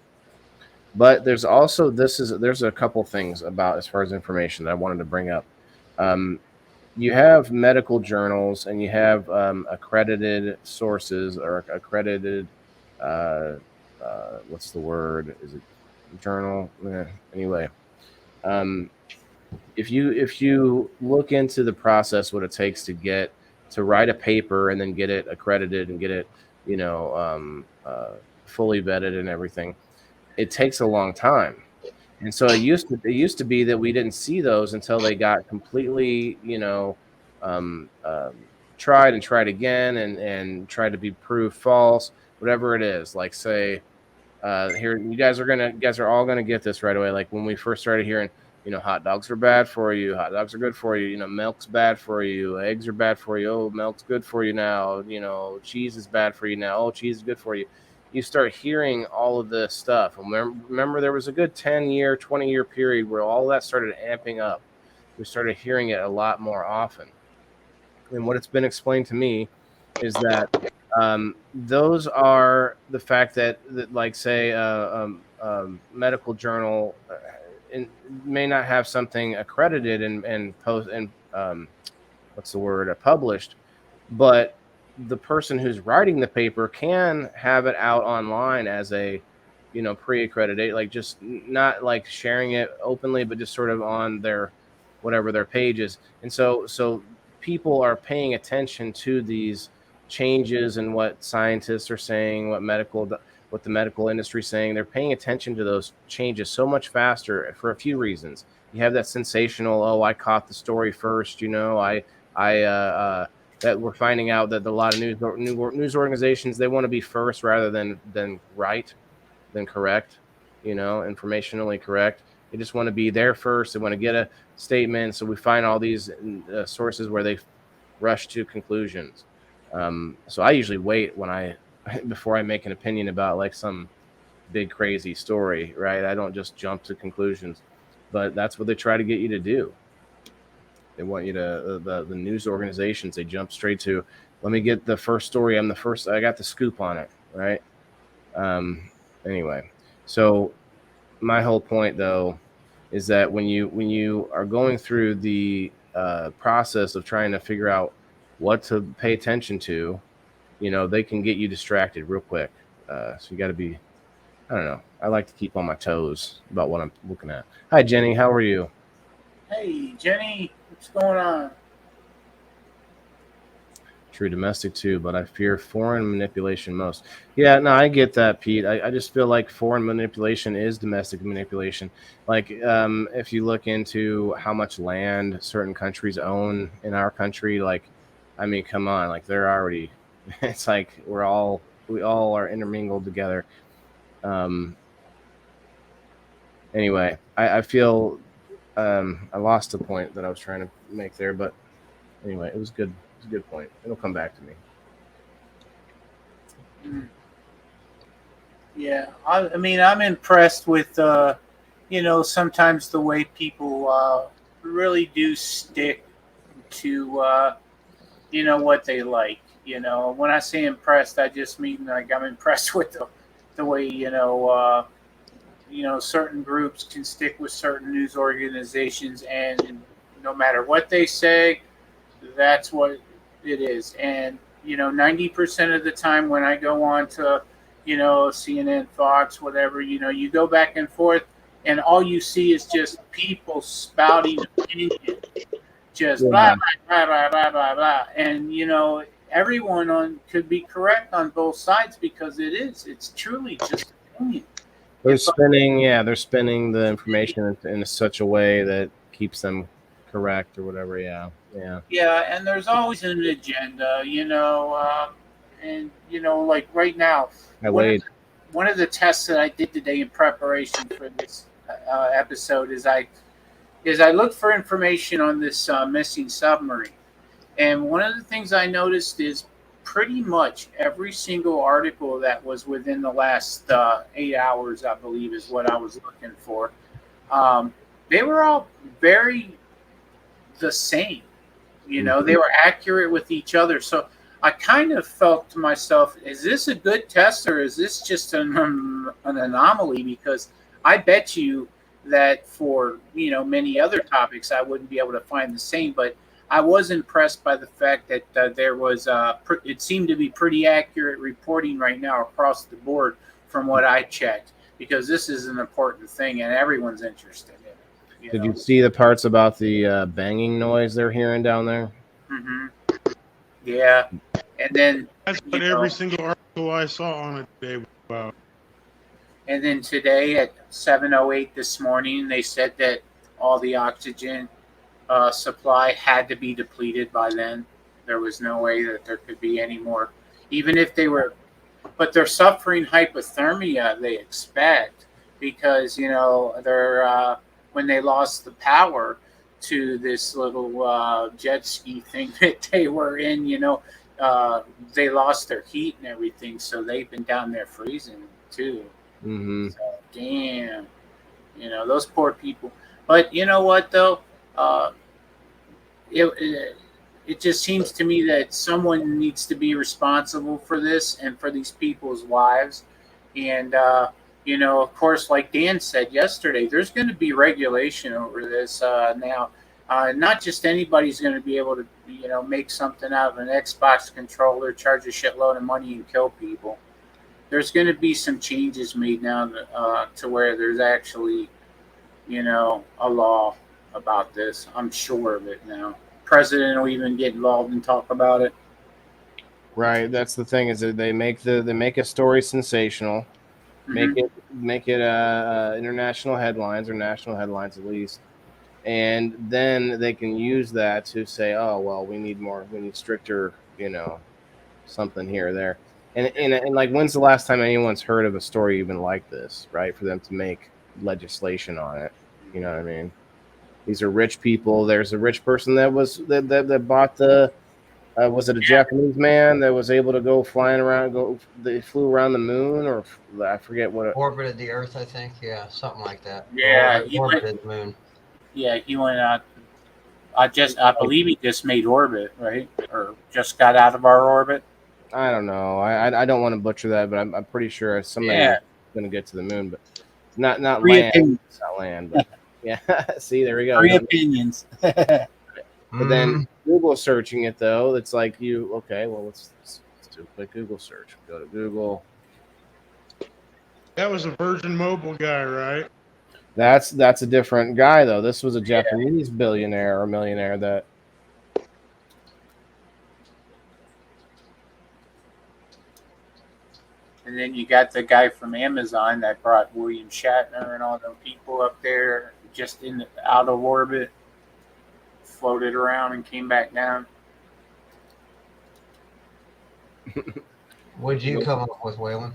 But there's also there's a couple things about, as far as information, that I wanted to bring up. You have medical journals and you have accredited sources, or accredited, what's the word? Is it journal? Anyway, if you look into the process, what it takes to write a paper and then get it accredited and get it, fully vetted and everything, it takes a long time. And so it used to be that we didn't see those until they got completely, um, um, tried and tried again, and tried to be proved false, whatever it is. Like, say, here, you guys are all gonna get this right away. Like when we first started hearing, hot dogs are bad for you, hot dogs are good for you, milk's bad for you, eggs are bad for you, oh, milk's good for you now, cheese is bad for you now, oh, cheese is good for you. You start hearing all of this stuff. Remember, there was a good 10-year, 20-year period where all that started amping up. We started hearing it a lot more often. And what it's been explained to me is that those are the fact that like, say, medical journal may not have something accredited and post and what's the word, published, but the person who's writing the paper can have it out online as a, pre-accredited, like just not like sharing it openly, but just sort of on their, whatever their pages. And so people are paying attention to these changes and what scientists are saying, what the medical industry is saying. They're paying attention to those changes so much faster for a few reasons. You have that sensational, oh, I caught the story first, that we're finding out that a lot of news organizations, they want to be first rather than right, than correct, informationally correct. They just want to be there first. They want to get a statement. So we find all these sources where they rush to conclusions. So I usually wait before I make an opinion about like some big crazy story, right? I don't just jump to conclusions, but that's what they try to get you to do. They want you to, the news organizations, they jump straight to, let me get the first story. I got the scoop on it, right? Anyway, so my whole point though is that when you are going through the process of trying to figure out what to pay attention to, they can get you distracted real quick. So you got to be, I don't know. I like to keep on my toes about what I'm looking at. Hi, Jenny. How are you? Hey, Jenny. What's going on? True, domestic too, but I fear foreign manipulation most. Yeah, no, I get that, Pete. I just feel like foreign manipulation is domestic manipulation. Like, if you look into how much land certain countries own in our country, like, I mean, come on, like they're already, it's like we all are intermingled together. Anyway, I feel I lost the point that I was trying to make there, but anyway, it was good. It's a good point. It'll come back to me. Yeah, I mean, I'm impressed with, sometimes the way people really do stick to, what they like. When I say impressed, I just mean like I'm impressed with the way, certain groups can stick with certain news organizations, and no matter what they say, That's what it is. And 90% of the time when I go on to CNN, Fox, whatever, you go back and forth, and all you see is just people spouting opinion, just blah Yeah. blah blah blah blah blah blah, and everyone on could be correct on both sides because it's truly just opinion. They're spinning the information in such a way that keeps them correct or whatever. Yeah, yeah. Yeah, and there's always an agenda, and like right now, I one of wait. the, one of the tests that I did today in preparation for this episode is I looked for information on this missing submarine, and one of the things I noticed is pretty much every single article that was within the last 8 hours, I believe, is what I was looking for. They were all very the same. They were accurate with each other. So I kind of felt to myself, is this a good test or is this just an anomaly? Because I bet you that for many other topics I wouldn't be able to find the same. But I was impressed by the fact that there was it seemed to be pretty accurate reporting right now across the board from what I checked, because this is an important thing and everyone's interested in it. Did you see the parts about the banging noise they're hearing down there? Mm-hmm. Yeah, and then that's what every single article I saw on it today was about. And then today at 7:08 this morning, they said that all the oxygen supply had to be depleted by then. There was no way that there could be any more, even if they were. But they're suffering hypothermia, they expect, because they're when they lost the power to this little jet ski thing that they were in, they lost their heat and everything, so they've been down there freezing too. Mm-hmm. So, damn, those poor people. But you know what though, it just seems to me that someone needs to be responsible for this and for these people's lives. And of course, like Dan said yesterday, there's going to be regulation over this now. Not just anybody's going to be able to make something out of an Xbox controller, charge a shitload of money, and kill people. There's going to be some changes made now to where there's actually a law about this. I'm sure of it now. President will even get involved and talk about it. Right. That's the thing, is that they make a story sensational, Mm-hmm. make it international headlines or national headlines at least, and then they can use that to say, oh well, we need stricter, something here or there. And like, when's the last time anyone's heard of a story even like this, right? For them to make legislation on it, you know what I mean? These are rich people. There's a rich person that bought the. Was it a Japanese man that was able to go flying around? They flew around the moon, or I forget what. Orbited the Earth, I think. Yeah, something like that. Yeah, orbited the moon. Yeah, he went out. I believe he just made orbit, right? Or just got out of our orbit. I don't know. I don't want to butcher that, but I'm pretty sure somebody's going to get to the moon, but not land. It's not land, but yeah. See, there we go. Three opinions. But then Google searching it though, it's like okay, well let's do a quick Google search. Go to Google. That was a Virgin Mobile guy, right? That's a different guy though. This was a Japanese billionaire or millionaire that. And then you got the guy from Amazon that brought William Shatner and all the people up there just out of orbit, floated around and came back down. What'd you come up with, Waylon?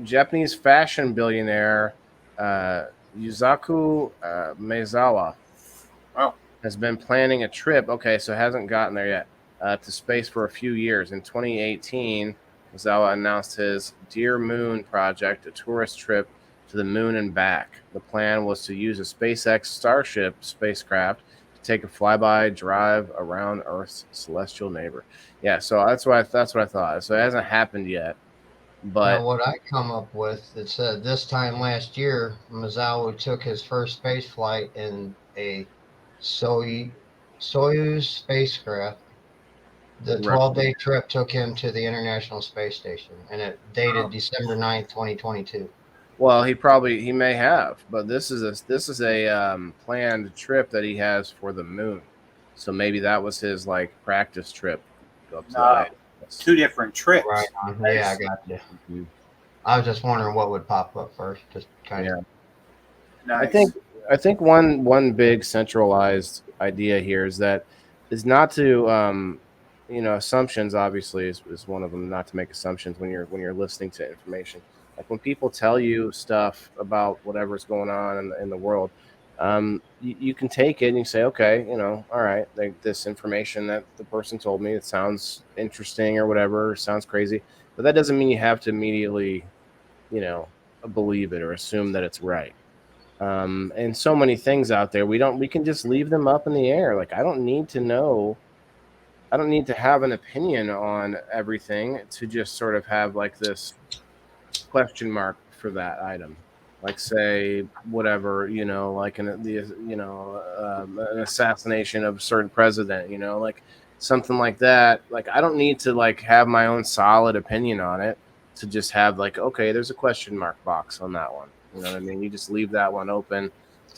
Japanese fashion billionaire Yusaku Maezawa has been planning a trip. Okay, so hasn't gotten there yet. To space for a few years. In 2018, Maezawa announced his Dear Moon project, a tourist trip to the moon and back. The plan was to use a SpaceX Starship spacecraft to take a flyby drive around Earth's celestial neighbor. Yeah, so that's what I thought. So it hasn't happened yet. But now, what I come up with, it said this time last year, Maezawa took his first space flight in a Soyuz Soyuz spacecraft. The 12-day trip took him to the International Space Station, and it dated December 9th, 2022. Well, he may have, but this is a planned trip that he has for the moon. So maybe that was his like practice trip up to the ISS. 2 different trips. Right on. Yeah, I got you. Mm-hmm. I was just wondering what would pop up first, just kind of. Nice. I think one big centralized idea here is not to assumptions obviously is one of them, not to make assumptions when you're listening to information. Like when people tell you stuff about whatever's going on in the world, you can take it and you say, okay, all right, this information that the person told me, it sounds interesting or whatever, sounds crazy, but that doesn't mean you have to immediately, believe it or assume that it's right. And so many things out there, we can just leave them up in the air. Like, I don't need to have an opinion on everything to just sort of have like this question mark for that item. Like, say, whatever, like an assassination of a certain president, like something like that. Like, I don't need to like have my own solid opinion on it to just have like, okay, there's a question mark box on that one. You know what I mean? You just leave that one open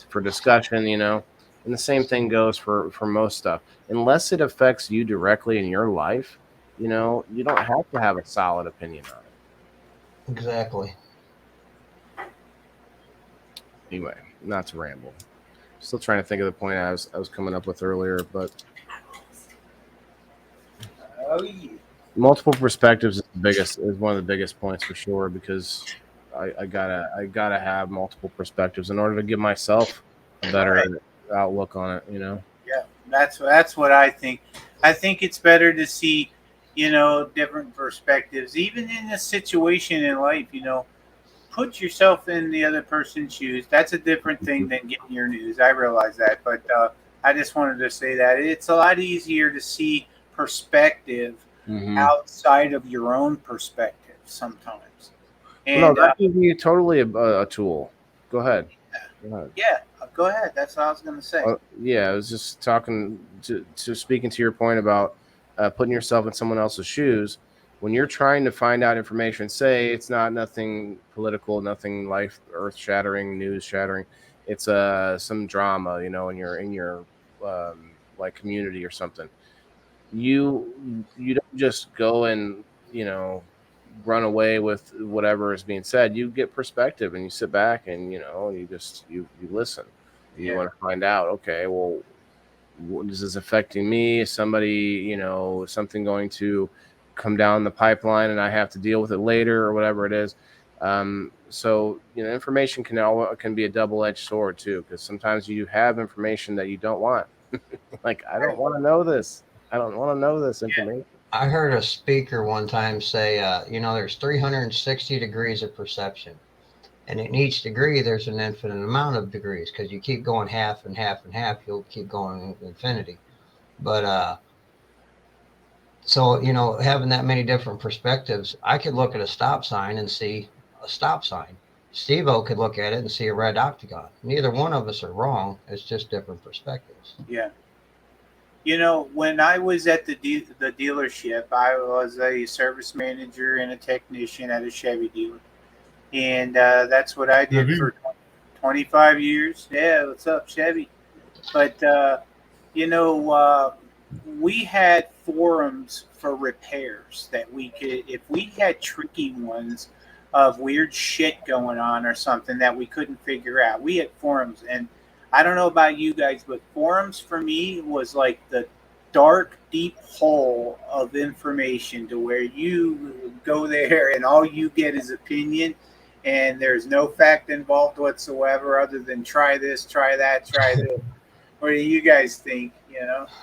for discussion, and the same thing goes for most stuff. Unless it affects you directly in your life, you don't have to have a solid opinion on it. Exactly. Anyway, not to ramble. Still trying to think of the point I was coming up with earlier, but multiple perspectives is one of the biggest points for sure, because I gotta have multiple perspectives in order to give myself a better outlook on it. Yeah, that's what I think. I think it's better to see, different perspectives, even in a situation in life. Put yourself in the other person's shoes. That's a different thing than getting your news. I realize that, but I just wanted to say that it's a lot easier to see perspective outside of your own perspective sometimes. And, no, that gives you totally a tool. Go ahead. Yeah, go ahead. That's what I was going to say. I was just speaking to your point about putting yourself in someone else's shoes. When you're trying to find out information, say it's nothing political, nothing earth-shattering, news-shattering, it's some drama, in your like community or something. You don't just go and run away with whatever is being said. You get perspective and you sit back and you listen. You want to find out, okay, well, what is this affecting me? Is somebody, something going to come down the pipeline and I have to deal with it later or whatever it is. So information can be a double-edged sword too, because sometimes you have information that you don't want. Like, I don't want to know this. I don't want to know this information. I heard a speaker one time say, there's 360 degrees of perception. And in each degree, there's an infinite amount of degrees, because you keep going half and half and half, you'll keep going infinity. But so, having that many different perspectives, I could look at a stop sign and see a stop sign. Steve-O could look at it and see a red octagon. Neither one of us are wrong. It's just different perspectives. Yeah. When I was at the dealership, I was a service manager and a technician at a Chevy dealer. And that's what I did for 25 years. Yeah, what's up, Chevy? But, we had forums for repairs that we could, if we had tricky ones of weird shit going on or something that we couldn't figure out, we had forums. And I don't know about you guys, but forums for me was like the dark, deep hole of information, to where you go there and all you get is opinion, and there's no fact involved whatsoever other than try this, try that, try this. What do you guys think?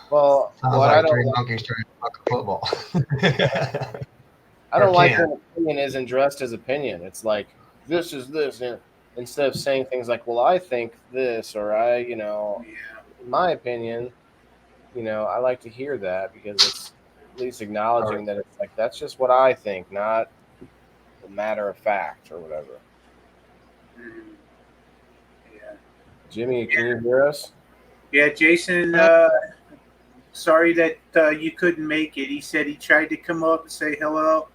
Well, like three monkeys trying to fuck a football. I don't like when opinion isn't dressed as opinion. It's like, this is this, instead of saying things like, well, I think this, or in my opinion, I like to hear that, because it's at least acknowledging that it's like, that's just what I think, not a matter of fact or whatever. Yeah. Jimmy, can you hear us? Yeah, Jason Sorry that you couldn't make it. He said he tried to come up and say hello.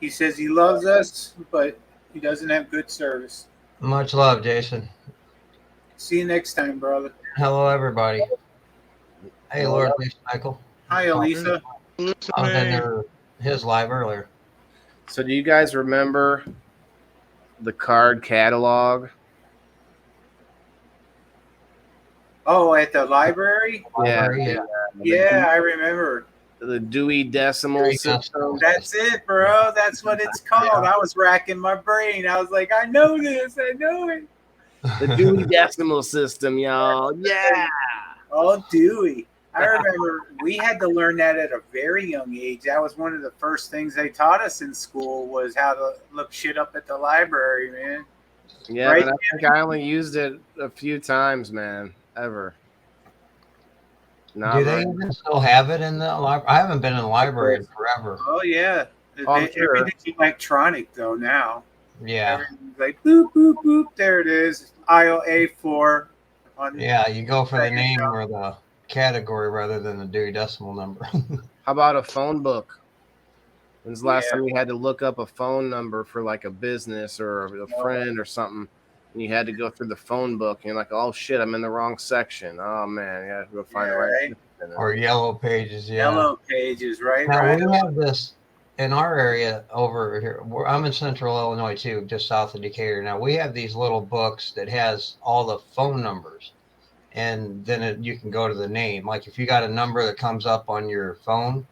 He says he loves us, but he doesn't have good service. Much love, Jason. See you next time, brother. Hello, everybody. Hey, Lord Michael. Hi, Elisa. I was in his live earlier. So do you guys remember the card catalog? Oh, at the library? Yeah, I remember. The Dewey Decimal System. That's it, bro. That's what it's called. I was racking my brain. I was like, I know this. I know it. The Dewey Decimal System, y'all. Yeah. Oh, Dewey. I remember we had to learn that at a very young age. That was one of the first things they taught us in school was how to look shit up at the library, man. Yeah, right? But I think I only used it a few times, man, ever. Do they even still have it in the library? I haven't been in the library in forever. Oh, yeah. Everything's electronic, though, now. Yeah. Everything's like, boop, boop, boop. There it is. Aisle A4. Yeah, you go for the name or the category rather than the Dewey Decimal number. How about a phone book? When's the last time you had to look up a phone number for like a business or a friend or something, and you had to go through the phone book and you're like, oh shit, I'm in the wrong section. Oh man, you have to go find the right. Or Yellow Pages, yeah. Yellow Pages, right? Now right. we have this in our area over here. I'm in Central Illinois too, just south of Decatur. Now we have these little books that has all the phone numbers, and then you can go to the name. Like if you got a number that comes up on your phone,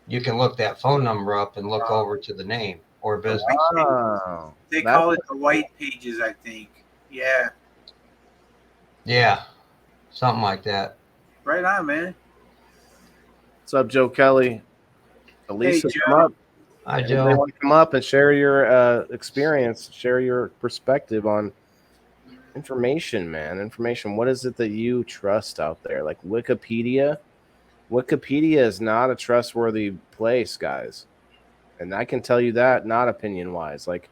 you can look that phone number up and look over to the name or business. Oh, they call it the White Pages, I think. Yeah. Yeah, something like that. Right on, man. What's up, Joe Kelly? Elisa, hey, come up. Hi, Joe. You want to come up and share your experience, share your perspective on information, man. Information. What is it that you trust out there? Like Wikipedia? Wikipedia is not a trustworthy place, guys. And I can tell you that, not opinion-wise. Like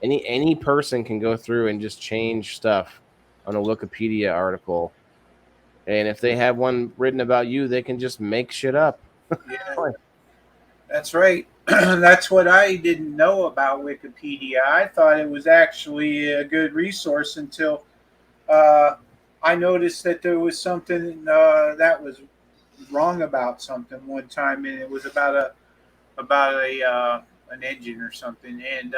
any person can go through and just change stuff on a Wikipedia article. And if they have one written about you, they can just make shit up. Yeah. That's right. That's what I didn't know about Wikipedia. I thought it was actually a good resource until I noticed that there was something that was wrong about something one time, and it was about an engine or something. And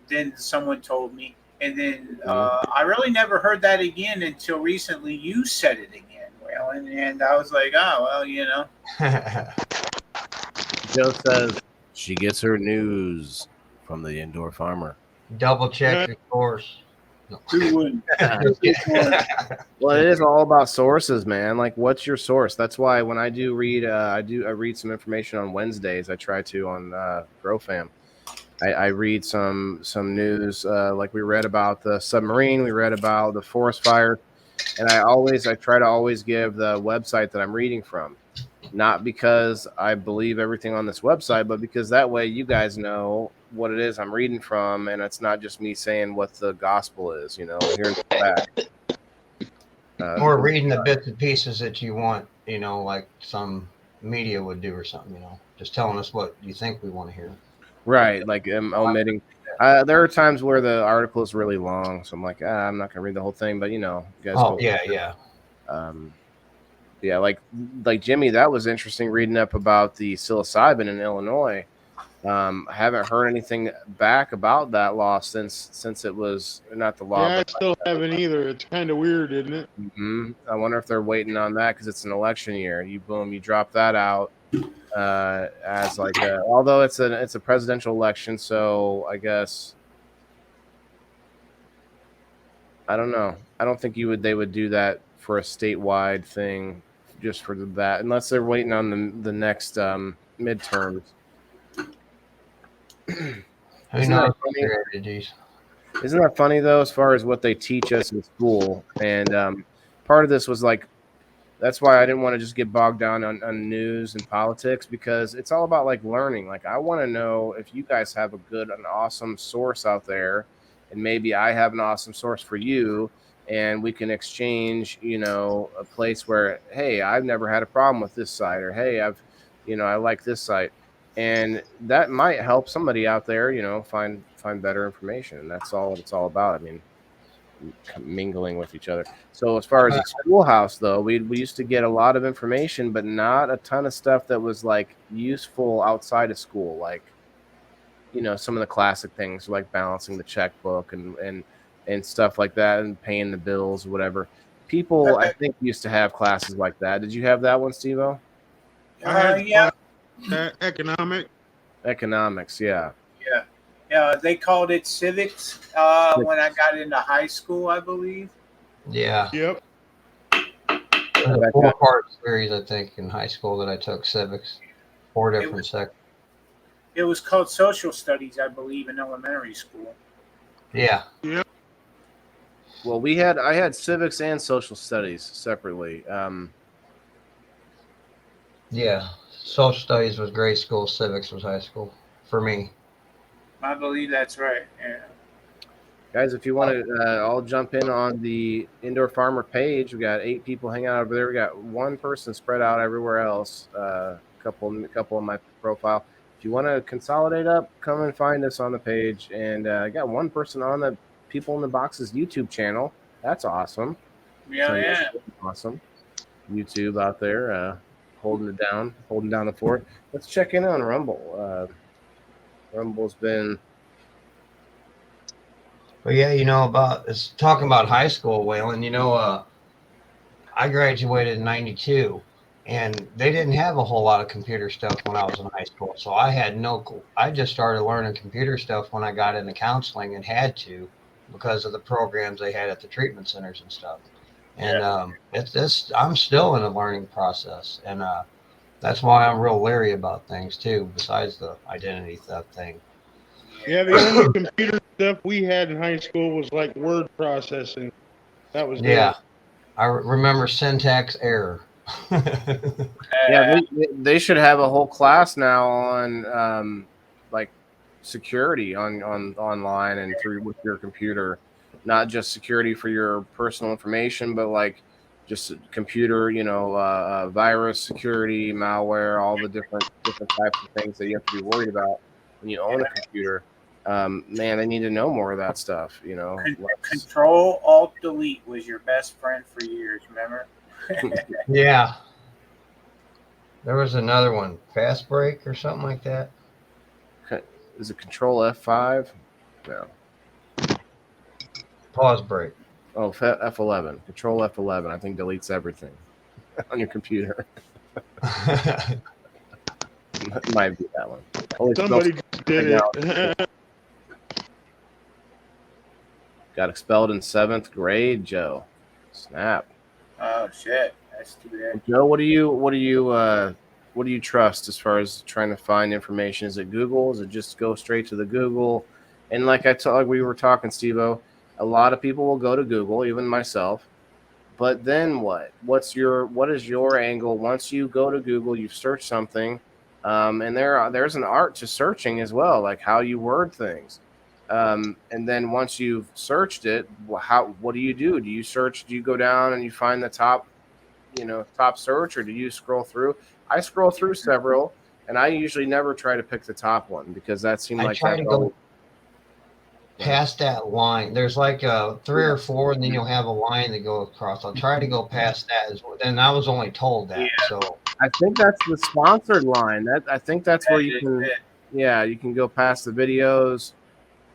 then someone told me, and then I really never heard that again until recently. You said it again, Waylon, and I was like, oh well, you know. Joe says she gets her news from the Indoor Farmer. Double check your source. No. Well, it is all about sources, man. Like, what's your source? That's why when I do read, I read some information on Wednesdays. I try to on GrowFam. I read some news, like we read about the submarine, we read about the forest fire, and I try to always give the website that I'm reading from. Not because I believe everything on this website, but because that way you guys know what it is I'm reading from, and it's not just me saying what the gospel is, you know, here's the fact. Or reading the bits and pieces that you want, you know, like some media would do or something, you know, just telling us what you think we want to hear. Right, like omitting. There are times where the article is really long, so I'm like, I'm not going to read the whole thing, but, you know, you guys go yeah. Yeah, like Jimmy, that was interesting reading up about the psilocybin in Illinois. I haven't heard anything back about that law since it was not the law. Yeah, I still haven't either. It's kind of weird, isn't it? Mm-hmm. I wonder if they're waiting on that because it's an election year. You drop that out as like although it's a presidential election, so I guess I don't know. I don't think they would do that for a statewide thing. Just for that, unless they're waiting on the next midterms. Isn't that funny though, as far as what they teach us in school? And part of this was like, that's why I didn't want to just get bogged down on news and politics, because it's all about like learning. Like I want to know if you guys have an awesome source out there, and maybe I have an awesome source for you. and we can exchange, a place where, hey, I've never had a problem with this site, or hey, I like this site, and that might help somebody out there, find better information. And that's all it's all about. I mean, mingling with each other. So as far as the schoolhouse, though, we used to get a lot of information, but not a ton of stuff that was like useful outside of school, like some of the classic things like balancing the checkbook and stuff like that, and paying the bills or whatever. People, I think, used to have classes like that. Did you have that one, Steve-O? Yeah. Economics, yeah. Yeah. They called it civics when I got into high school, I believe. Yeah. Yep. There's a 4-part series, I think, in high school that I took, civics, 4 different sections. It was called social studies, I believe, in elementary school. Yeah. Yep. Well, I had civics and social studies separately. Yeah, social studies was grade school, civics was high school for me. I believe that's right. Yeah. Guys, if you want to all jump in on the Indoor Farmer page, we got 8 people hanging out over there. We got 1 person spread out everywhere else. A couple on my profile. If you want to consolidate up, come and find us on the page. And I got 1 person on the People in the Boxes YouTube channel. That's awesome. Yeah. Awesome. YouTube out there, holding down the fort. Let's check in on Rumble. Rumble's been. But yeah, it's talking about high school, Waylon. I graduated in '92, and they didn't have a whole lot of computer stuff when I was in high school. So I had I just started learning computer stuff when I got into counseling, and had to, because of the programs they had at the treatment centers and stuff. And I'm still in a learning process, and that's why I'm real leery about things too, besides the identity theft thing. Yeah, the only computer stuff we had in high school was like word processing. That was I remember syntax error. Yeah, they should have a whole class now on like security on online and through with your computer, not just security for your personal information, but like just computer, virus security, malware, all the different types of things that you have to be worried about when you own a computer. Man, they need to know more of that stuff. Control Alt Delete was your best friend for years. Remember? Yeah. There was another one, Fast Break or something like that. Is it Control F5? No. Pause break. Oh, F11. Control F11. I think deletes everything on your computer. Might be that one. Somebody just did it. Got expelled in 7th grade, Joe. Snap. Oh shit. That's too bad. Joe, what do you trust as far as trying to find information? Is it Google? Is it just go straight to the Google? And like we were talking, Steve-O, a lot of people will go to Google, even myself. But then what? What is your angle? Once you go to Google, you've searched something, and there's an art to searching as well, like how you word things. And then once you've searched it, what do you do? Do you search? Do you go down and you find the top search, or do you scroll through? I scroll through several, and I usually never try to pick the top one because that seemed like I try to go past that line. There's like 3 or 4, and then you'll have a line that goes across. I'll try to go past that as well. And I was only told that. Yeah. So I think that's the sponsored line. I think that's where you can. Yeah, you can go past the videos,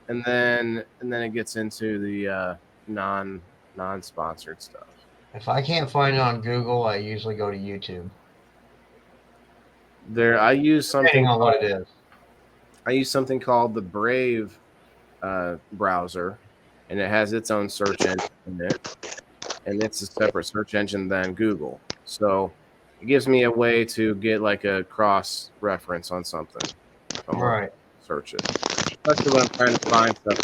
and then it gets into the non-sponsored stuff. If I can't find it on Google, I usually go to YouTube. I use something on what it is. I use something called the Brave browser, and it has its own search engine in it, and it's a separate search engine than Google. So it gives me a way to get like a cross reference on something. All right. Search it, especially when I'm trying to find stuff.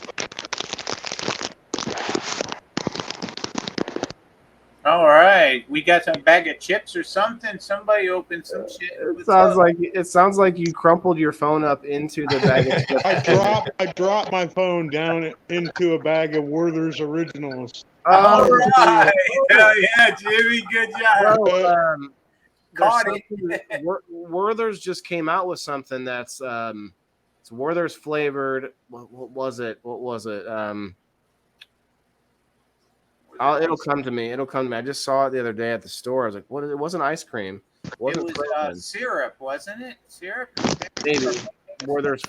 All right, we got some bag of chips or something. Somebody opened some shit. It sounds like you crumpled your phone up into the bag of chips. I dropped my phone down into a bag of Werther's Originals. All right. Hell yeah, Jimmy. Good job. Well, Caught Werther's just came out with something that's it's Werther's flavored. What was it? It'll come to me. I just saw it the other day at the store. I was like, "What?" It wasn't ice cream. It wasn't syrup, wasn't it? Syrup? Maybe Werther's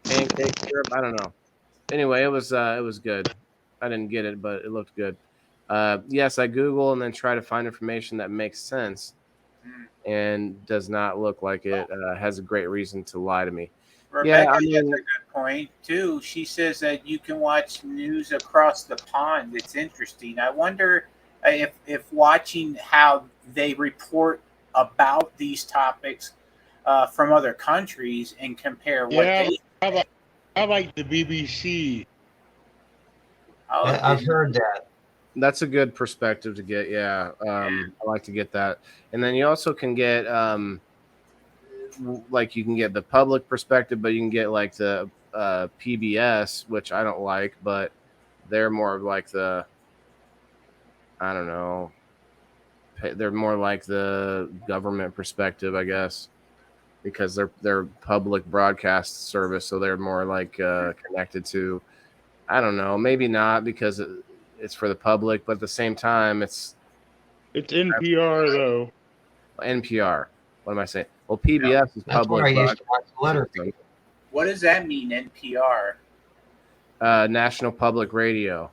pancake syrup. I don't know. Anyway, it was good. I didn't get it, but it looked good. Yes, I Google and then try to find information that makes sense and does not look like it has a great reason to lie to me. Rebecca has a good point too. She says that you can watch news across the pond. It's interesting. I wonder if watching how they report about these topics from other countries and compare what they. I like the BBC. I've heard that. That's a good perspective to get. Yeah, I like to get that. And then you also can get like you can get the public perspective, but you can get like the PBS, which I don't like, but they're more like the, I don't know, they're more like the government perspective, I guess, because they're public broadcast service, so they're more like connected to, I don't know, maybe not because it's for the public, but at the same time, it's NPR though. NPR. What am I saying? Well, PBS is public broadcast. What does that mean, NPR? National Public Radio.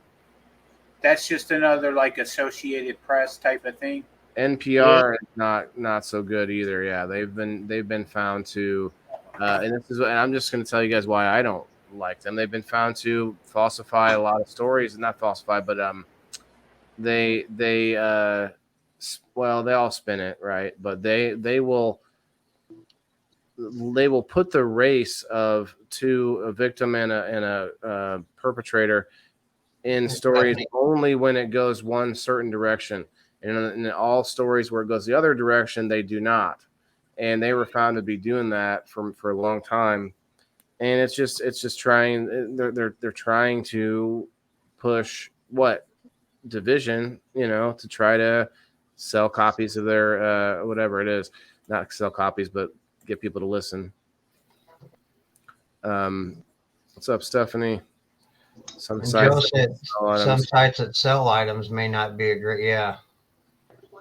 That's just another like Associated Press type of thing. NPR is not so good either. Yeah, they've been found to, and I'm just going to tell you guys why I don't like them. They've been found to falsify a lot of stories, not falsify, but they all spin it right, but they will put the race of a victim and a perpetrator in stories only when it goes one certain direction. And in all stories where it goes the other direction, they do not. And they were found to be doing that for a long time. And it's just trying. They're trying to push division, to try to sell copies of their whatever it is. Not sell copies, but get people to listen. What's up, Stephanie? Some sites that sell items may not be a great. Yeah.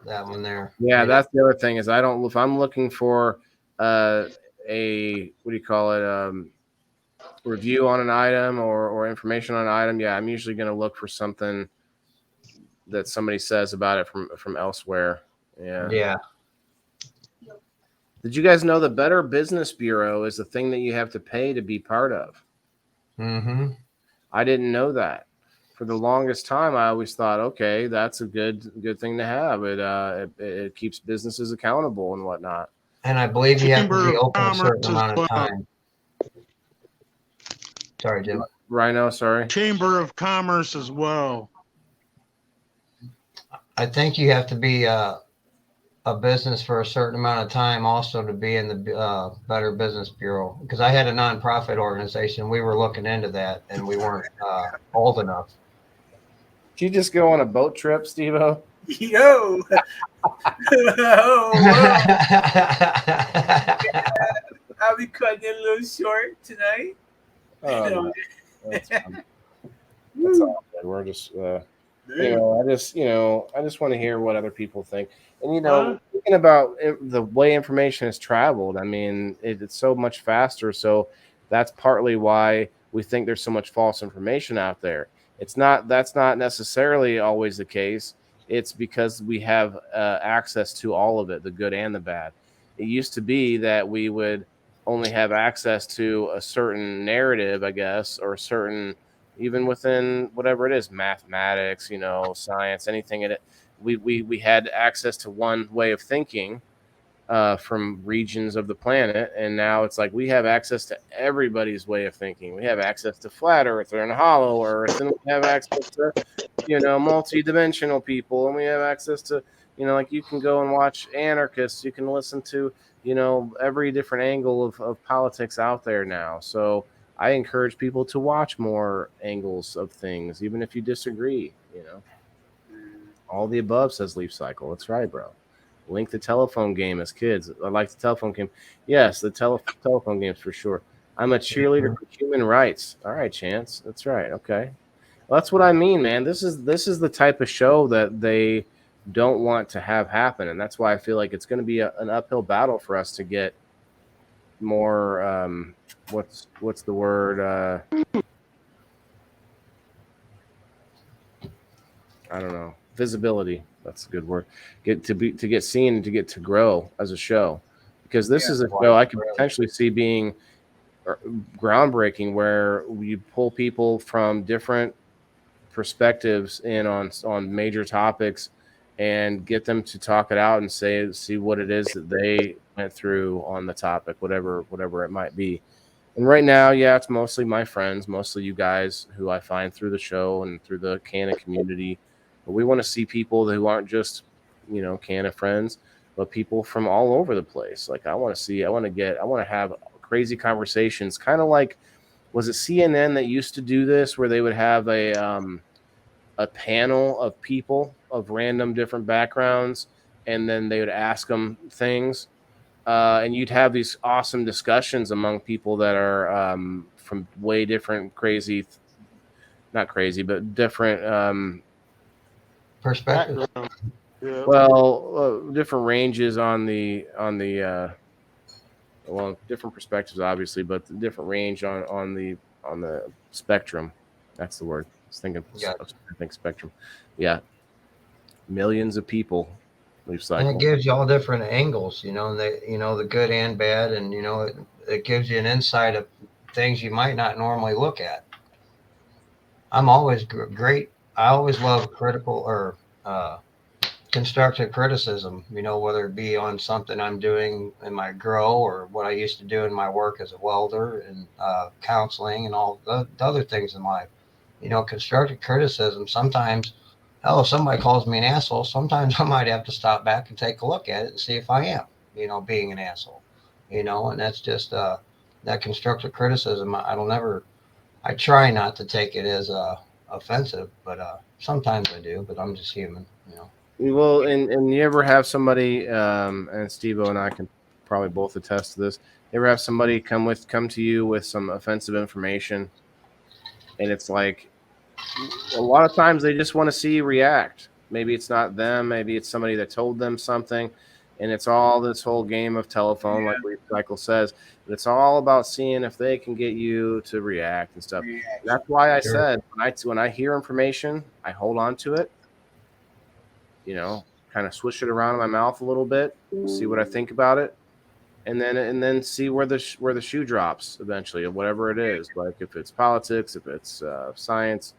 That one there. Yeah, that's the other thing is if I'm looking for a review on an item or information on an item, yeah, I'm usually going to look for something that somebody says about it from elsewhere. Yeah. Yeah. Did you guys know the Better Business Bureau is the thing that you have to pay to be part of? Mm-hmm. I didn't know that. For the longest time, I always thought, okay, that's a good thing to have. It keeps businesses accountable and whatnot. And I believe you have to be open a certain amount of time. Sorry, Jim. Rhino, sorry. Chamber of Commerce as well. I think you have to be a business for a certain amount of time also to be in the Better Business Bureau. Because I had a nonprofit organization. We were looking into that, and we weren't old enough. Did you just go on a boat trip, Steve-O? Yo! I'll be cutting it a little short tonight. Oh, no. That's fun. That's all good. We're just, I just want to hear what other people think. And, thinking about the way information has traveled, I mean, it's so much faster. So that's partly why we think there's so much false information out there. That's not necessarily always the case. It's because we have access to all of it, the good and the bad. It used to be that we would only have access to a certain narrative, I guess, or a certain, even within whatever it is, mathematics, science, anything in it. We had access to one way of thinking from regions of the planet, and now it's like we have access to everybody's way of thinking. We have access to flat Earth and hollow Earth, and we have access to multi-dimensional people, and we have access to like you can go and watch anarchists. You can listen to every different angle of politics out there now. So I encourage people to watch more angles of things, even if you disagree. All the above, says Leaf Cycle. That's right, bro. Link the telephone game as kids. I like the telephone game. Yes, the telephone games for sure. I'm a cheerleader for human rights. All right, Chance. That's right. Okay. Well, that's what I mean, man. This is the type of show that they don't want to have happen, and that's why I feel like it's going to be an uphill battle for us to get more. What's the word? I don't know. Visibility. That's a good word. To get seen and to get to grow as a show, because this is a show I could potentially see being groundbreaking, where you pull people from different perspectives in on major topics and get them to talk it out and see what it is that they went through on the topic, whatever it might be. And right now, yeah, it's mostly my friends, mostly you guys who I find through the show and through the Canna community. But we want to see people who aren't just, Canna friends, but people from all over the place. Like I want to have crazy conversations, kind of like, was it CNN that used to do this, where they would have a panel of people of random different backgrounds, and then they would ask them things. And you'd have these awesome discussions among people that are from way different not crazy, but different perspectives. Yeah. Well, different ranges on the different perspectives, obviously, but the different range on the spectrum. That's the word. I was thinking. I think spectrum. Yeah, millions of people. Leaf Cycle. And it gives you all different angles, the good and bad, and it gives you an insight of things you might not normally look at. I'm always great. I always love critical or constructive criticism, whether it be on something I'm doing in my grow or what I used to do in my work as a welder and counseling and all the other things in life. Constructive criticism, sometimes, if somebody calls me an asshole, sometimes I might have to stop back and take a look at it and see if I am, being an asshole, and that's just that constructive criticism. I try not to take it as offensive, but sometimes I do, but I'm just human, Well, and you ever have somebody, and Steve-O and I can probably both attest to this. You ever have somebody come to you with some offensive information, and it's like a lot of times they just want to see you react. Maybe it's not them, maybe it's somebody that told them something, and it's all this whole game of telephone, like Leaf Cycle says. But it's all about seeing if they can get you to react and stuff. And that's why I said when I hear information, I hold on to it. Kind of swish it around in my mouth a little bit, see what I think about it, and then see where the shoe drops eventually, or whatever it is. Like if it's politics, if it's science.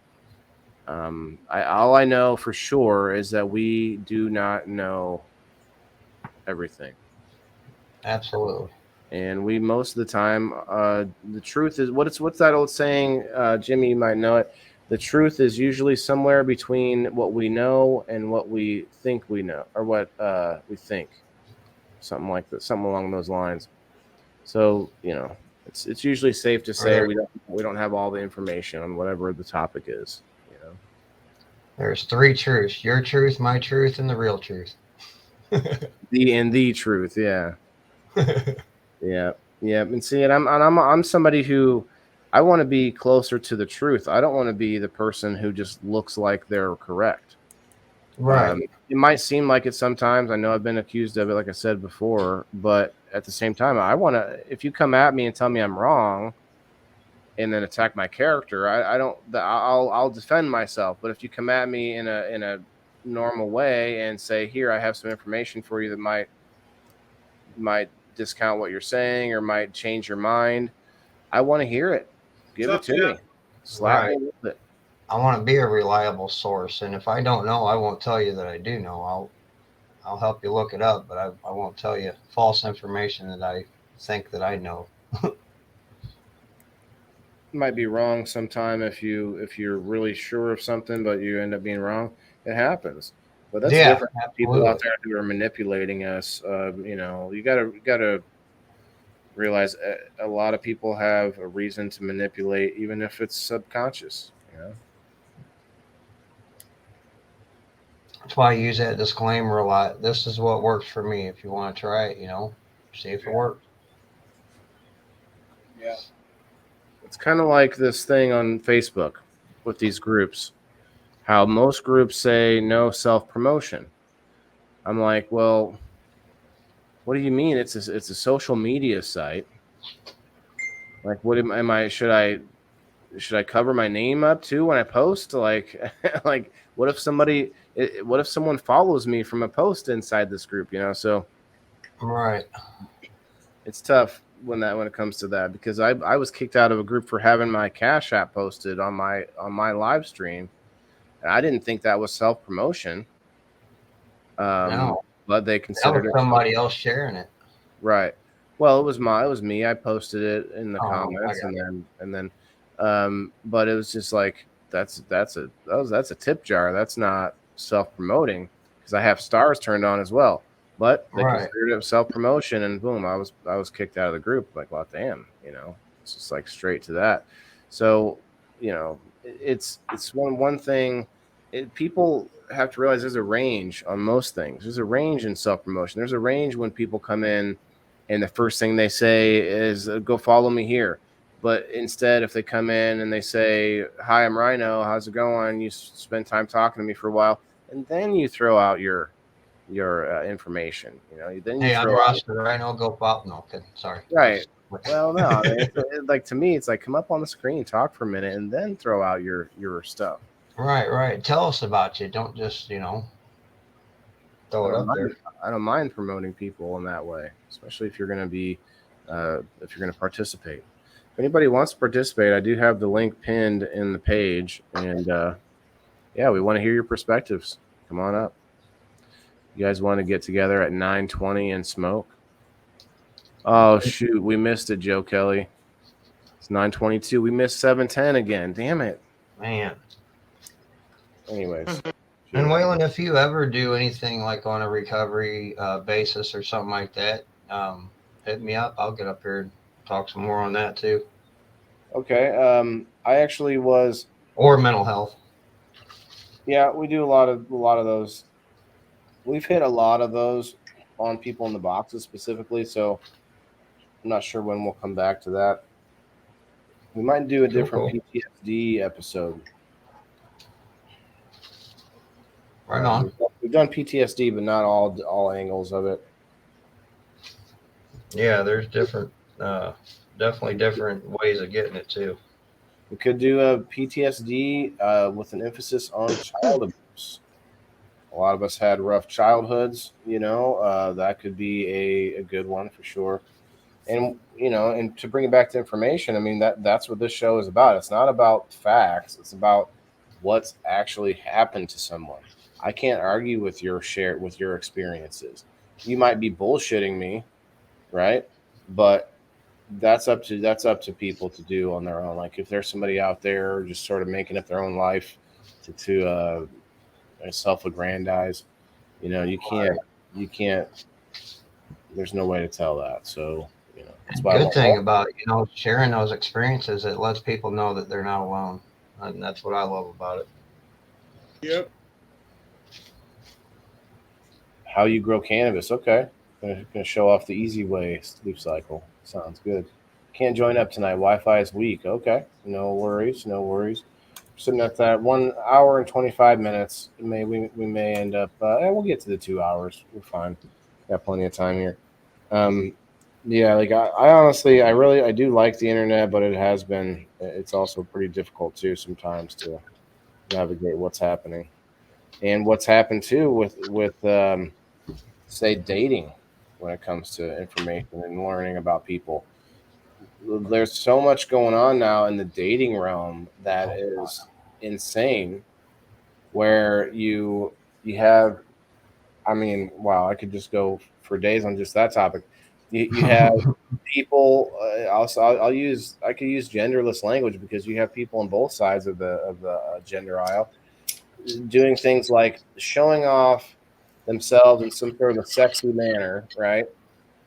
All I know for sure is that we do not know everything. Absolutely. And we most of the time, the truth is what's that old saying? Jimmy, you might know it. The truth is usually somewhere between what we know and what we think we know, or what we think. Something like that, something along those lines. So it's usually safe to say we don't have all the information on whatever the topic is. There's three truths: your truth, my truth, and the real truth. the truth, yeah. Yeah. And see, and I'm somebody who I want to be closer to the truth. I don't want to be the person who just looks like they're correct. Right. It might seem like it sometimes. I know I've been accused of it, like I said before, but at the same time, I want to. If you come at me and tell me I'm wrong, and then attack my character, I'll defend myself. But if you come at me in a normal way and say, "Here, I have some information for you that might discount what you're saying or might change your mind," I want to hear it. Give it to me. Slap me with it. I want to be a reliable source, and if I don't know, I won't tell you that I do know. I'll help you look it up, but I won't tell you false information that I think that I know. Might be wrong sometime if you're really sure of something, but you end up being wrong. It happens. But that's different. People out there who are manipulating us. You gotta realize a lot of people have a reason to manipulate, even if it's subconscious. That's why I use that disclaimer a lot. This is what works for me. If you want to try it, see if it works. Yeah. It's kind of like this thing on Facebook with these groups. How most groups say no self-promotion. I'm like, well, what do you mean? It's a social media site. Like, what am I? Should I cover my name up too when I post? Like, like what if someone follows me from a post inside this group? So right, it's tough when it comes to that, because I was kicked out of a group for having my Cash App posted on my live stream, and I didn't think that was self promotion. No, but they considered that was it somebody else sharing it. Right. Well, it was me. I posted it in the comments, and then, but it was just like that's a tip jar. That's not self promoting, because I have stars turned on as well. But they Right. considered it self promotion, and boom, I was kicked out of the group. Like, well, damn, it's just like straight to that. So, it's one thing. People have to realize there's a range on most things. There's a range in self promotion. There's a range when people come in and the first thing they say is go follow me here. But instead, if they come in and they say, hi, I'm Rhino, how's it going? You spend time talking to me for a while, and then you throw out your information. Then you Hey, I'm throw Ross the Rhino. Go follow. No, okay, sorry. Right. Well, no, like to me, it's like come up on the screen, talk for a minute, and then throw out your stuff. Right. Tell us about you. Don't just throw it up there. I don't mind promoting people in that way, especially if you're going to be if you're going to participate. If anybody wants to participate, I do have the link pinned in the page, and yeah, we want to hear your perspectives. Come on up. You guys want to get together at 9:20 and smoke? Oh shoot, we missed it, Joe Kelly. It's 9:22. We missed 7:10 again. Damn it, man. Anyways. And Waylon, if you ever do anything like on a recovery basis or something like that, hit me up. I'll get up here and talk some more on that too. Okay. I actually was. Or mental health. Yeah, we do a lot of those. We've hit a lot of those on people in the boxes specifically, so I'm not sure when we'll come back to that. We might do a different PTSD episode. Right on. We've done PTSD, but not all angles of it. Yeah, there's definitely different ways of getting it too. We could do a PTSD with an emphasis on child abuse. A lot of us had rough childhoods, that could be a good one for sure. And, and to bring it back to information, I mean, that's what this show is about. It's not about facts. It's about what's actually happened to someone. I can't argue with your experiences. You might be bullshitting me, right? But that's up to people to do on their own. Like if there's somebody out there just sort of making up their own life to self-aggrandize, you can't. There's no way to tell that. So that's why. Good thing about sharing those experiences, it lets people know that they're not alone, and that's what I love about it. Yep. How you grow cannabis? Okay, gonna show off the easy way sleep cycle. Sounds good. Can't join up tonight. Wi-Fi is weak. Okay, no worries. Sitting at that 1 hour and 25 minutes. We may end up. We'll get to the 2 hours. We're fine. Got plenty of time here. Yeah, like I honestly, I do like the internet, but it's also pretty difficult too sometimes to navigate what's happening, and what's happened too with say dating when it comes to information and learning about people. There's so much going on now in the dating realm that is insane, where you have, I mean, wow, I could just go for days on just that topic. You have people. I could use genderless language, because you have people on both sides of the gender aisle doing things like showing off themselves in some sort of a sexy manner, right?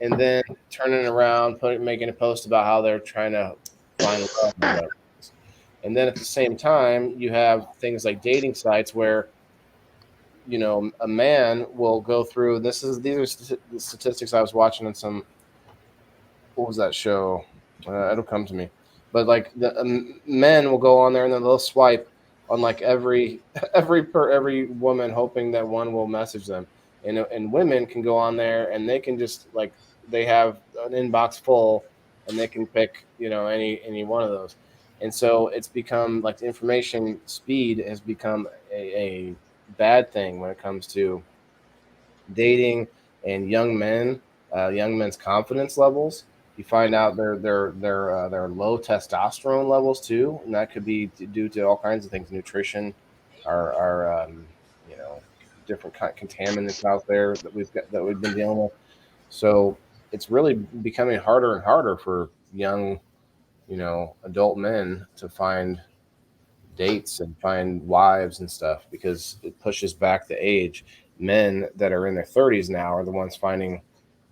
And then turning around, making a post about how they're trying to find love. And then at the same time, you have things like dating sites where a man will go through. These are the statistics I was watching on some. What was that show? It'll come to me. But like the men will go on there and then they'll swipe on like every woman, hoping that one will message them. And women can go on there and they can just like they have an inbox full and they can pick any one of those. And so it's become like the information speed has become a bad thing when it comes to dating and young men's confidence levels. You find out their low testosterone levels too, and that could be due to all kinds of things, nutrition, our different contaminants out there that we've been dealing with. So it's really becoming harder and harder for young, adult men to find dates and find wives and stuff because it pushes back the age. Men that are in their 30s now are the ones finding,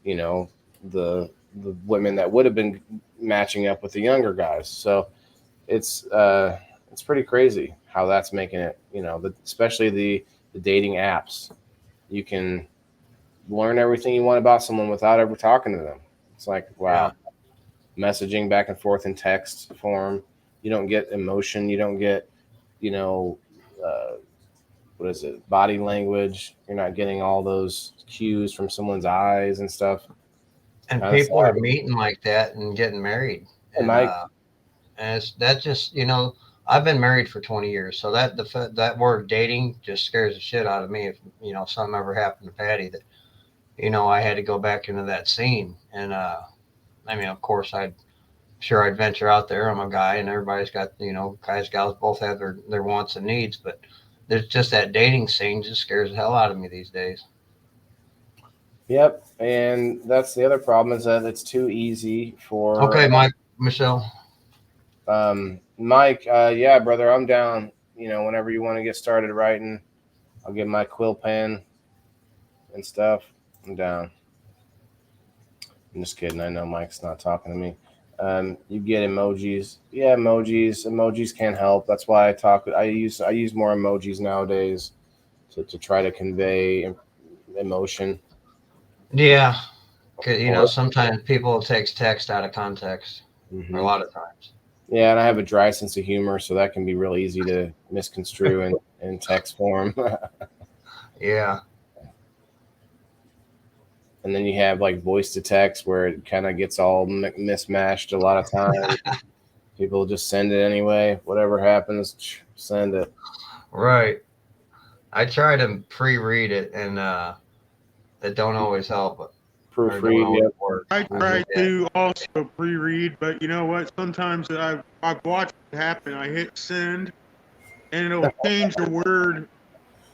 the women that would have been matching up with the younger guys. So it's pretty crazy how that's making it. Especially the dating apps. You can learn everything you want about someone without ever talking to them. It's like wow, messaging back and forth in text form. You don't get emotion. You don't get what is it? Body language. You're not getting all those cues from someone's eyes and stuff. And people are meeting like that and getting married. And that's just, I've been married for 20 years. So that word dating just scares the shit out of me. If, something ever happened to Patty that, I had to go back into that scene. And, of course I'd venture out there. I'm a guy and everybody's got, guys, gals both have their wants and needs, but there's just that dating scene just scares the hell out of me these days. Yep. And that's the other problem is that it's too easy for. Okay, Michelle. Mike, yeah, brother, I'm down. Whenever you want to get started writing, I'll get my quill pen and stuff. I'm down. I'm just kidding. I know Mike's not talking to me. You get emojis. Yeah, emojis can help. That's why I use more emojis nowadays to try to convey emotion. Yeah, because sometimes people take text out of context. Mm-hmm. A lot of times. Yeah, and I have a dry sense of humor, so that can be real easy to misconstrue in text form. Yeah. And then you have like voice to text where it kind of gets all mismatched a lot of times. People just send it anyway. Whatever happens, send it. Right. I try to pre-read it, and it don't always help. Proofread. Yep. I try to also pre-read, but you know what? Sometimes I've watched it happen. I hit send, and it'll change the word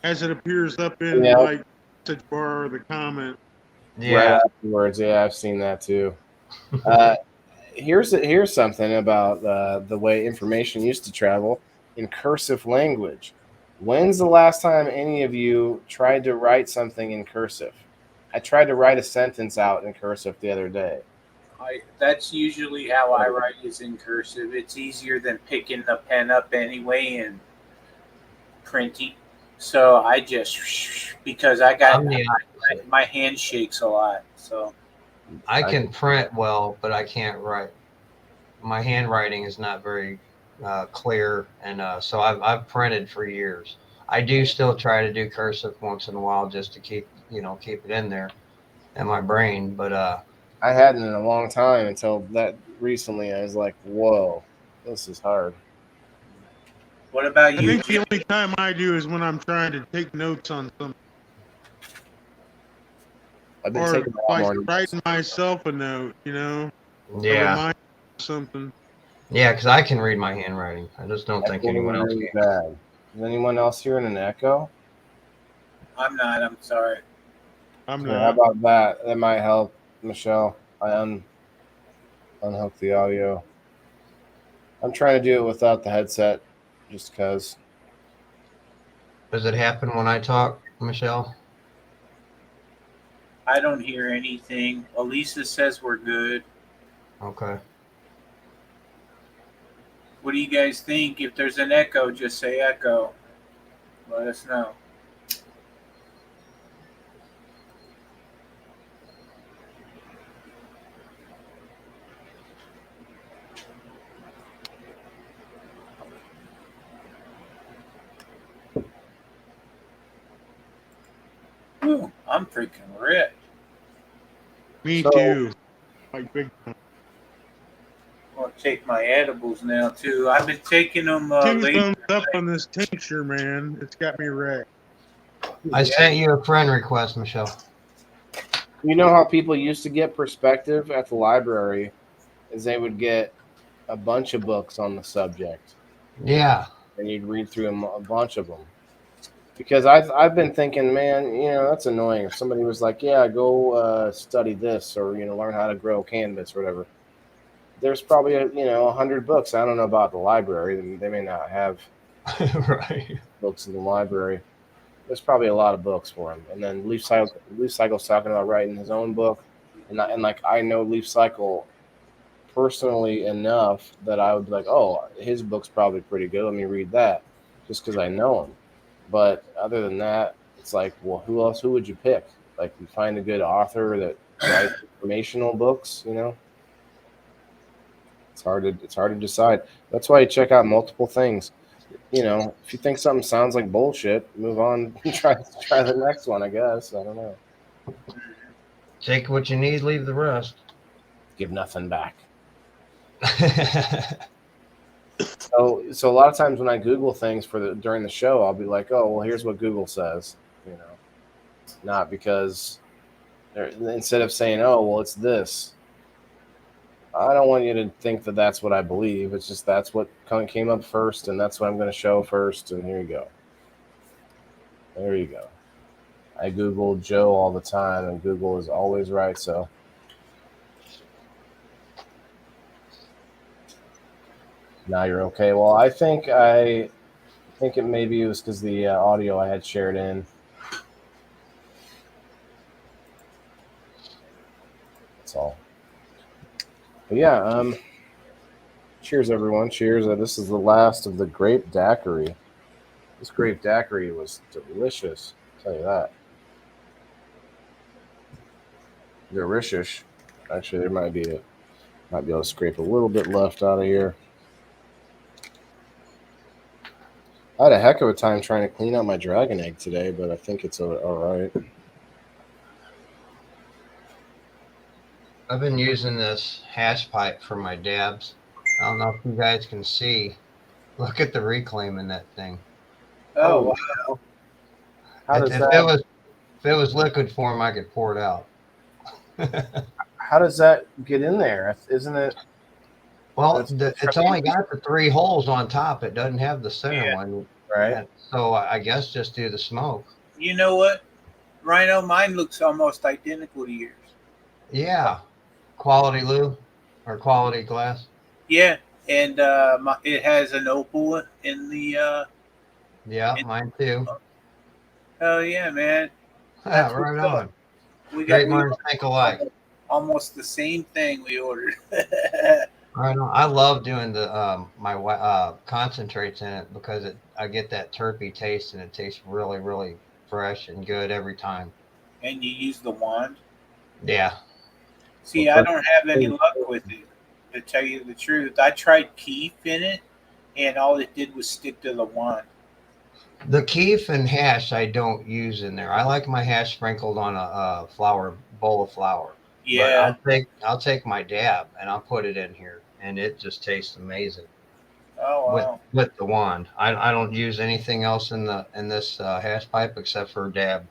as it appears up in like the message bar or the comment. Yeah. Right afterwards. Yeah, I've seen that too. Here's something about the way information used to travel in cursive language. When's the last time any of you tried to write something in cursive? I tried to write a sentence out in cursive the other day. That's usually how I write is in cursive. It's easier than picking the pen up anyway and printing. So I just because I got my hand shakes a lot. So I can print well, but I can't write. My handwriting is not very clear, and so I've printed for years. I do still try to do cursive once in a while just to keep it in there in my brain. But I hadn't in a long time until that recently. I was like, whoa, this is hard. What about you? I think the only time I do is when I'm trying to take notes on something. I've been taking like writing myself a note, Yeah. Remind something. Yeah, because I can read my handwriting. I just don't think anyone else can. Bad. Is anyone else hearing an echo? I'm not. I'm sorry. I'm not. How about that? That might help, Michelle. I unhook the audio. I'm trying to do it without the headset, just because. Does it happen when I talk, Michelle? I don't hear anything. Elisa says we're good. Okay. What do you guys think? If there's an echo, just say echo. Let us know. I'm freaking ripped. Me too. Like big time. I'll take my edibles now too. I've been taking them Two late. thumbs up on this tincture, man. It's got me wrecked. I sent you a friend request, Michelle. You know how people used to get perspective at the library is they would get a bunch of books on the subject. Yeah. And you'd read through a bunch of them. Because I've been thinking, man, that's annoying. If somebody was like, yeah, go study this or, learn how to grow cannabis or whatever. There's probably, 100 books. I don't know about the library. They may not have right. books in the library. There's probably a lot of books for him. And then Leaf Cycle's talking about writing his own book. And like I know Leaf Cycle personally enough that I would be like, oh, his book's probably pretty good. Let me read that just because I know him. But other than that, it's like, well, who would you pick? Like, you find a good author that writes informational books, It's hard to decide. That's why you check out multiple things. If you think something sounds like bullshit, move on and try the next one, I guess. I don't know. Take what you need, leave the rest. Give nothing back. So a lot of times when I Google things during the show, I'll be like, oh, well, here's what Google says, not because instead of saying, oh, well, it's this. I don't want you to think that that's what I believe. It's just that's what came up first, and that's what I'm going to show first. And here you go. There you go. I Google Joe all the time, and Google is always right. So. Now you're okay. Well, I think it maybe was because the audio I had shared in. That's all. But yeah, cheers everyone. Cheers. This is the last of the grape daiquiri. This grape daiquiri was delicious. I'll tell you that. Delicious. Actually, there might be able to scrape a little bit left out of here. I had a heck of a time trying to clean out my dragon egg today, but I think it's all right. I've been using this hash pipe for my dabs. I don't know if you guys can see. Look at the reclaim in that thing. Oh, wow. If it was liquid form, I could pour it out. How does that get in there? Isn't it? Well, it's only got the 3 holes on top. It doesn't have the center one. Right. So I guess just do the smoke. You know what, Rhino? Mine looks almost identical to yours. Yeah. Quality Lou or quality glass. Yeah, and it has an opal in the. Yeah, mine too. Oh yeah, man. Yeah, right on. We Great minds think alike. Almost the same thing we ordered. Right on. I love doing the my concentrates in it because I get that terpy taste and it tastes really, really fresh and good every time. And you use the wand? Yeah. See, I don't have any luck with it, to tell you the truth. I tried keef in it, and all it did was stick to the wand. The keef and hash I don't use in there. I like my hash sprinkled on a bowl of flour. Yeah. But I'll take my dab and I'll put it in here, and it just tastes amazing. Oh wow. With the wand, I don't use anything else in this hash pipe except for dab.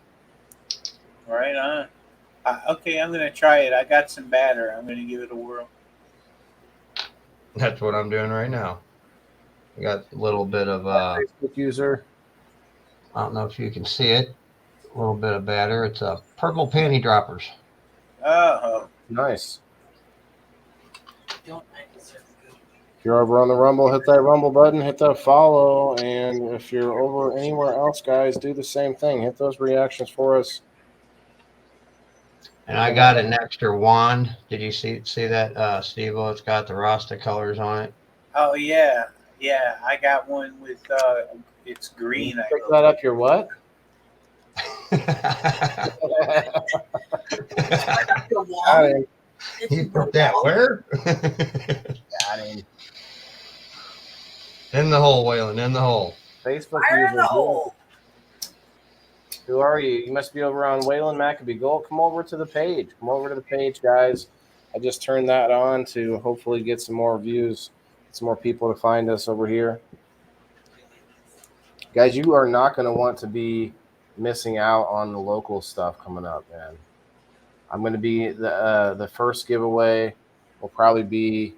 Right on. Okay, I'm gonna try it. I got some batter. I'm gonna give it a whirl. That's what I'm doing right now. I got a little bit of Facebook user. I don't know if you can see it. A little bit of batter. It's purple panty droppers. Oh, nice. If you're over on the Rumble, hit that Rumble button, hit that follow, and if you're over anywhere else, guys, do the same thing. Hit those reactions for us. And I got an extra wand. Did you see that, Steve-O? It's got the Rasta colors on it. Oh yeah. I got one with it's green. Pick that up your what? You put that where? Got him. In the hole, Waylon. In the hole. Facebook Fire in user. the hole. Who are you? You must be over on Waylon Maccabee. Come over to the page. Come over to the page, guys. I just turned that on to hopefully get some more views, some more people to find us over here. Guys, you are not going to want to be missing out on the local stuff coming up, man. I'm going to be the first giveaway will probably be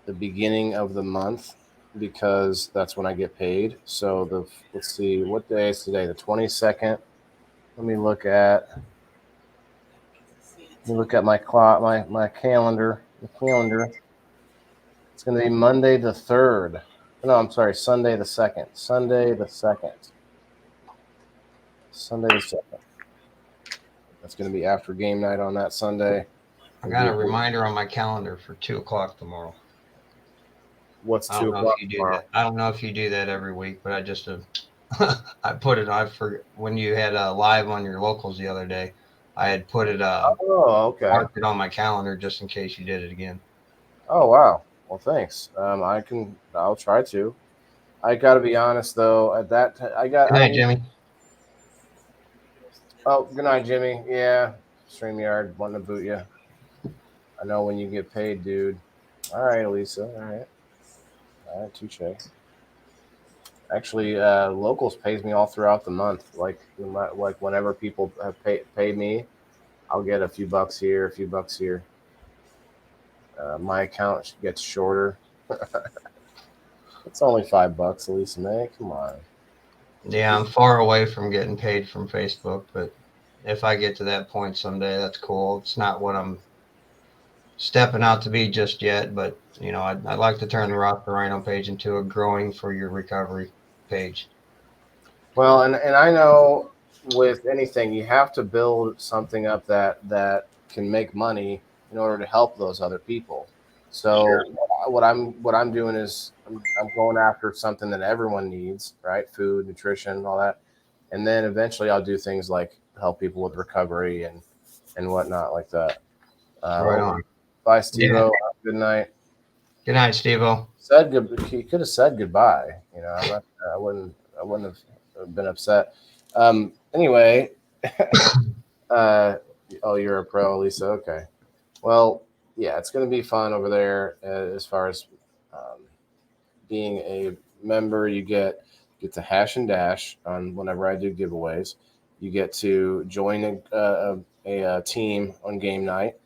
the beginning of the month because that's when I get paid. So let's see, what day is today? The 22nd. Let me look at my clock, my calendar. The calendar. It's going to be Monday the 3rd. No, I'm sorry, Sunday the 2nd. Sunday the 2nd. That's going to be after game night on that Sunday. I got a reminder on my calendar for 2:00 tomorrow. What's 2:00 tomorrow? I don't know if you do that every week, but I just I put it on for when you had a live on your locals the other day. I had put it okay. Marked it on my calendar just in case you did it again. Oh wow. Well, thanks. I'll try to. I got to be honest though. At that time, Good night, Jimmy. Oh, good night, Jimmy. Yeah, StreamYard wanting to boot you. I know when you get paid, dude. All right, Elisa. All right, touche. Actually, Locals pays me all throughout the month. Like whenever people have paid me, I'll get a few bucks here, a few bucks here. My account gets shorter. It's only $5, Elisa May. Come on. Yeah, I'm far away from getting paid from Facebook, but if I get to that point someday, that's cool. It's not what I'm stepping out to be just yet, but I'd like to turn the Roster Rhino page into a growing for your recovery page. Well, and I know with anything you have to build something up that can make money in order to help those other people. So Sure. what I'm doing is I'm going after something that everyone needs, right? Food, nutrition, all that, and then eventually I'll do things like help people with recovery and whatnot like that. Right on. Bye, Steve-O. Yeah. Good night. Good night, Steve-O. He could have said goodbye. I wouldn't have been upset. Anyway, oh, you're a pro, Lisa. Okay. Well, yeah, it's going to be fun over there. As far as being a member, you get to hash and dash on whenever I do giveaways. You get to join a team on game night.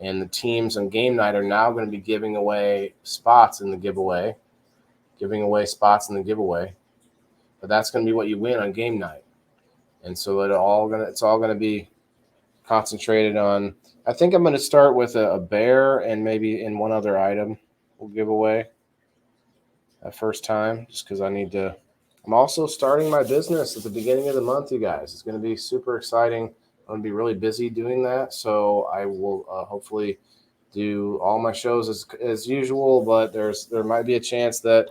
And the teams on game night are now going to be giving away spots in the giveaway. But that's going to be what you win on game night. And so it's all going to be concentrated on. I think I'm going to start with a bear and maybe in one other item we'll give away that first time, just because I need to. I'm also starting my business at the beginning of the month, you guys. It's going to be super exciting. I'm going to be really busy doing that, so I will hopefully do all my shows as usual. But there might be a chance that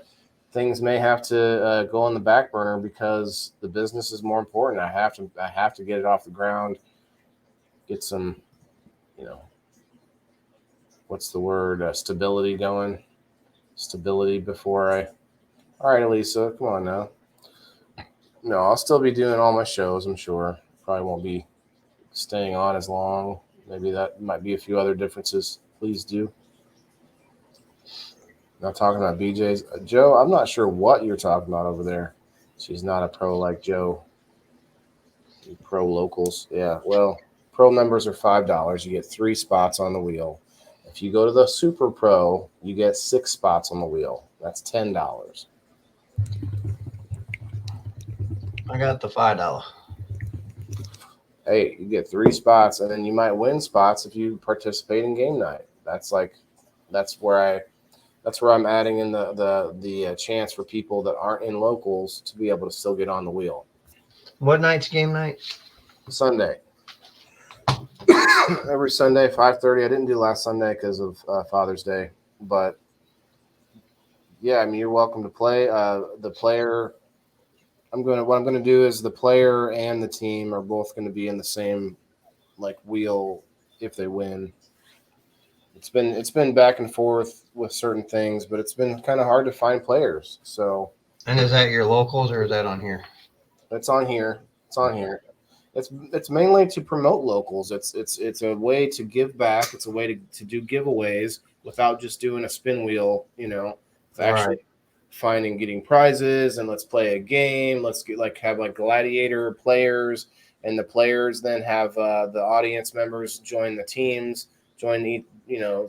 things may have to go on the back burner because the business is more important. I have to get it off the ground, get some, what's the word? Stability going. Stability before I. All right, Elisa, come on now. No, I'll still be doing all my shows. I'm sure. Probably won't be staying on as long. Maybe that might be a few other differences. Please do. Not talking about BJ's. Joe, I'm not sure what you're talking about over there. She's not a pro like Joe. Pro locals. Yeah, well, pro members are $5. You get 3 spots on the wheel. If you go to the Super Pro, you get 6 spots on the wheel. That's $10. I got the $5. Hey, you get 3 spots, and then you might win spots if you participate in game night. That's where I'm adding in the chance for people that aren't in locals to be able to still get on the wheel. What night's game night? Sunday. Every Sunday, 5:30. I didn't do last Sunday because of Father's Day, but yeah, I mean, you're welcome to play. The player, what I'm gonna do is the player and the team are both going to be in the same wheel if they win. It's been back and forth with certain things, but it's been kind of hard to find players. So. And is that your locals or is that on here? It's on here. It's on here. It's mainly to promote locals. It's a way to give back. It's a way to do giveaways without just doing a spin wheel. It's actually getting prizes, and let's play a game. Let's have gladiator players, and the players then have the audience members join the teams,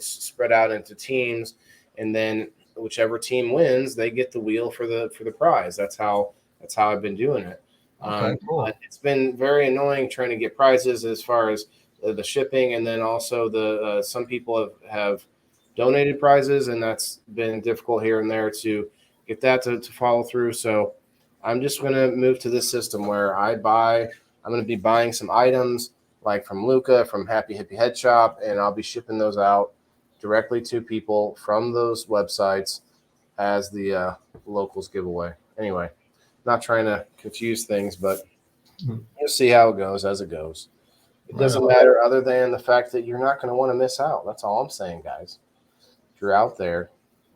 spread out into teams, and then whichever team wins, they get the wheel for the prize. That's how I've been doing it. Okay, cool. But it's been very annoying trying to get prizes as far as the shipping, and then also the some people have donated prizes, and that's been difficult here and there to get that to follow through. So I'm just going to move to this system where I'm going to be buying some items like from Luca, from Happy Hippie Head Shop, and I'll be shipping those out directly to people from those websites as the locals giveaway. Anyway, not trying to confuse things, but you'll see how it goes as it goes. It doesn't matter other than the fact that you're not going to want to miss out. That's all I'm saying, guys. If you're out there,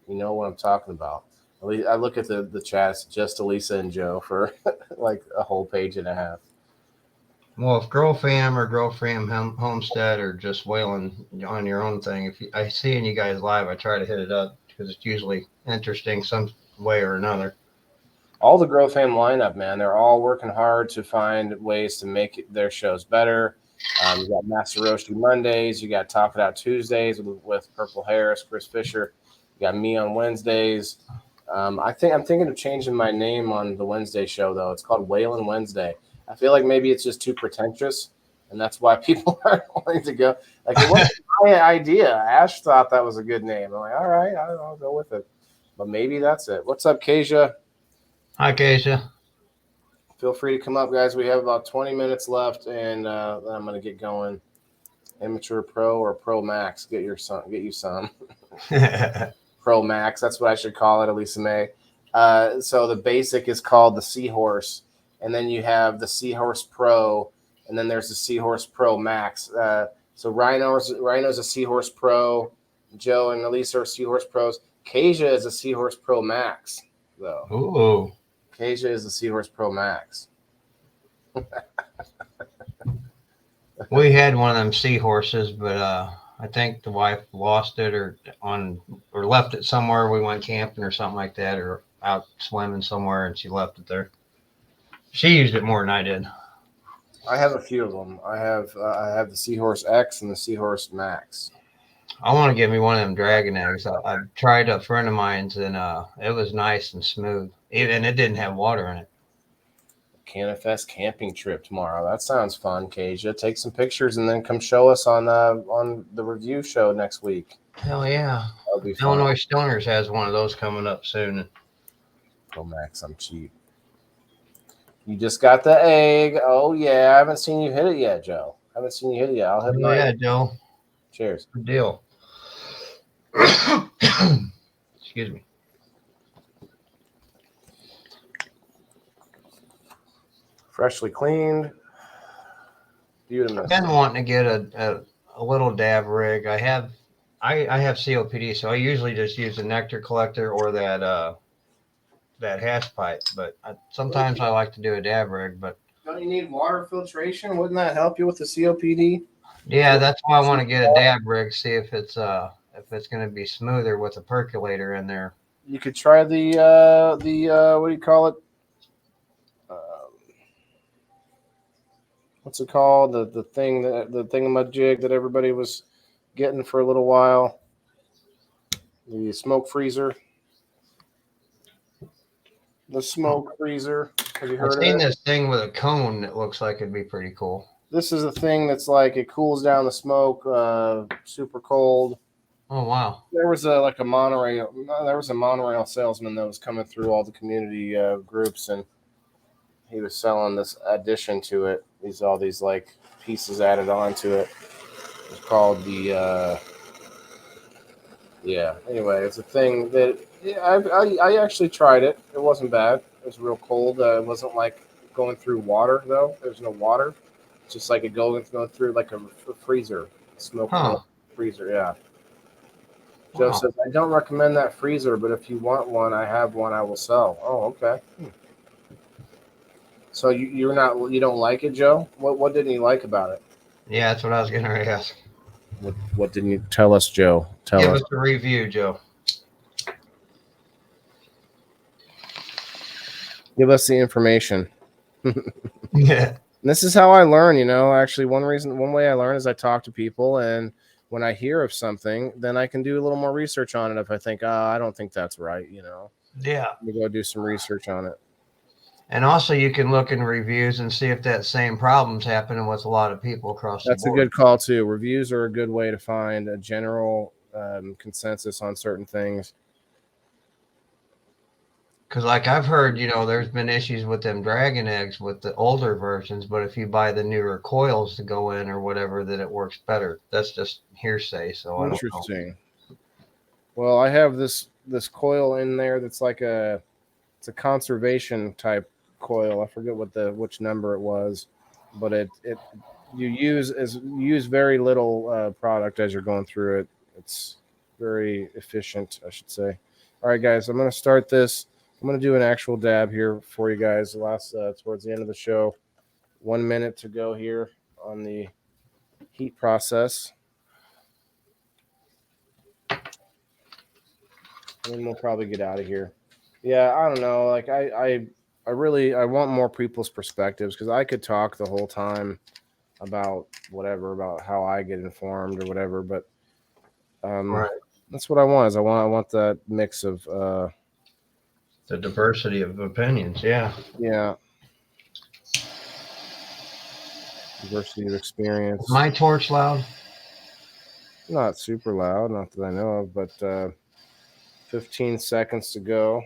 you know what I'm talking about. I look at the chats, just Elisa and Joe for like a whole page and a half. Well, if Girl Fam or Girl Fam Homestead or just Whalen on your own thing, I see you guys live, I try to hit it up because it's usually interesting some way or another. All the Grow Fam lineup, man, they're all working hard to find ways to make their shows better. You got Master Roasty Mondays. You got Talk It Out Tuesdays with Purple Harris, Chris Fisher. You got me on Wednesdays. I'm thinking of changing my name on the Wednesday show, though. It's called Whalen Wednesday. I feel like maybe it's just too pretentious, and that's why people aren't wanting to go. Like, it wasn't my idea. Ash thought that was a good name. I'm like, all right, I'll go with it. But maybe that's it. What's up, Kasia? Hi, Kasia. Feel free to come up, guys. We have about 20 minutes left, and then I'm going to get going. Amateur Pro or Pro Max. Get you some. Pro Max. That's what I should call it, Elisa May. So the basic is called the Seahorse, and then you have the Seahorse Pro, and then there's the Seahorse Pro Max. So Rhino's a Seahorse Pro. Joe and Elisa are Seahorse Pros. Kasia is a Seahorse Pro Max, though. Ooh. Kasia is the Seahorse Pro Max. We had one of them seahorses, but I think the wife lost it or left it somewhere. We went camping or something like that, or out swimming somewhere, and she left it there. She used it more than I did. I have a few of them. I have the Seahorse X and the Seahorse Max. I want to get me one of them dragon eggs. I tried a friend of mine's, and it was nice and smooth. Even it didn't have water in it. Canifest camping trip tomorrow. That sounds fun, Kasia. Take some pictures and then come show us on the review show next week. Hell yeah. That'll be fun. Illinois Stoners has one of those coming up soon. Oh, Max, I'm cheap. You just got the egg. Oh, yeah. I haven't seen you hit it yet, Joe. I'll hit mine. Yeah, Joe. Cheers. Good deal. Excuse me. Freshly cleaned. Beautiful. I've been wanting to get a little dab rig. I have COPD, so I usually just use a nectar collector or that hash pipe. But sometimes I like to do a dab rig. But don't you need water filtration? Wouldn't that help you with the COPD? Yeah, that's why I want to get a dab rig. See if it's going to be smoother with a percolator in there. You could try the what do you call it? What's it called? The thingamajig that everybody was getting for a little while. The smoke freezer. The smoke freezer. Have you heard of it? I've seen this thing with a cone that looks like it'd be pretty cool. This is a thing that's like it cools down the smoke, super cold. Oh wow! There was a monorail salesman that was coming through all the community groups, and he was selling this addition to it. All these like pieces added onto it. It's called the Anyway, it's a thing that I actually tried it. It wasn't bad. It was real cold. It wasn't like going through water though. There's no water. It's just like it going through like a freezer, smoke freezer. Yeah. Joe says, I don't recommend that freezer, but if you want one, I have one I will sell. Oh, okay. So you don't like it, Joe? What didn't you like about it? Yeah, that's what I was going to ask. What didn't you tell us, Joe? Give us a review, Joe. Give us the information. Yeah. This is how I learn, Actually, one way I learn is I talk to people, and when I hear of something, then I can do a little more research on it. If I think, I don't think that's right, Yeah. We go do some research on it. And also, you can look in reviews and see if that same problem's happening with a lot of people across the board. That's a good call too. Reviews are a good way to find a general consensus on certain things. Because like I've heard, there's been issues with them dragon eggs with the older versions, but if you buy the newer coils to go in or whatever, that it works better. That's just hearsay. So interesting. Well, I have this coil in there that's like it's a conservation type coil. I forget which number it was, but you use very little product as you're going through it. It's very efficient, I should say. All right, guys, I'm going to start this. I'm going to do an actual dab here for you guys. Towards the end of the show, 1 minute to go here on the heat process. And then we'll probably get out of here. Yeah, I don't know. Like I want more people's perspectives, because I could talk the whole time about how I get informed or whatever, but right. That's what I want. I want that mix of the diversity of opinions. Yeah. Diversity of experience. Is my torch loud? Not super loud, not that I know of, but 15 seconds to go.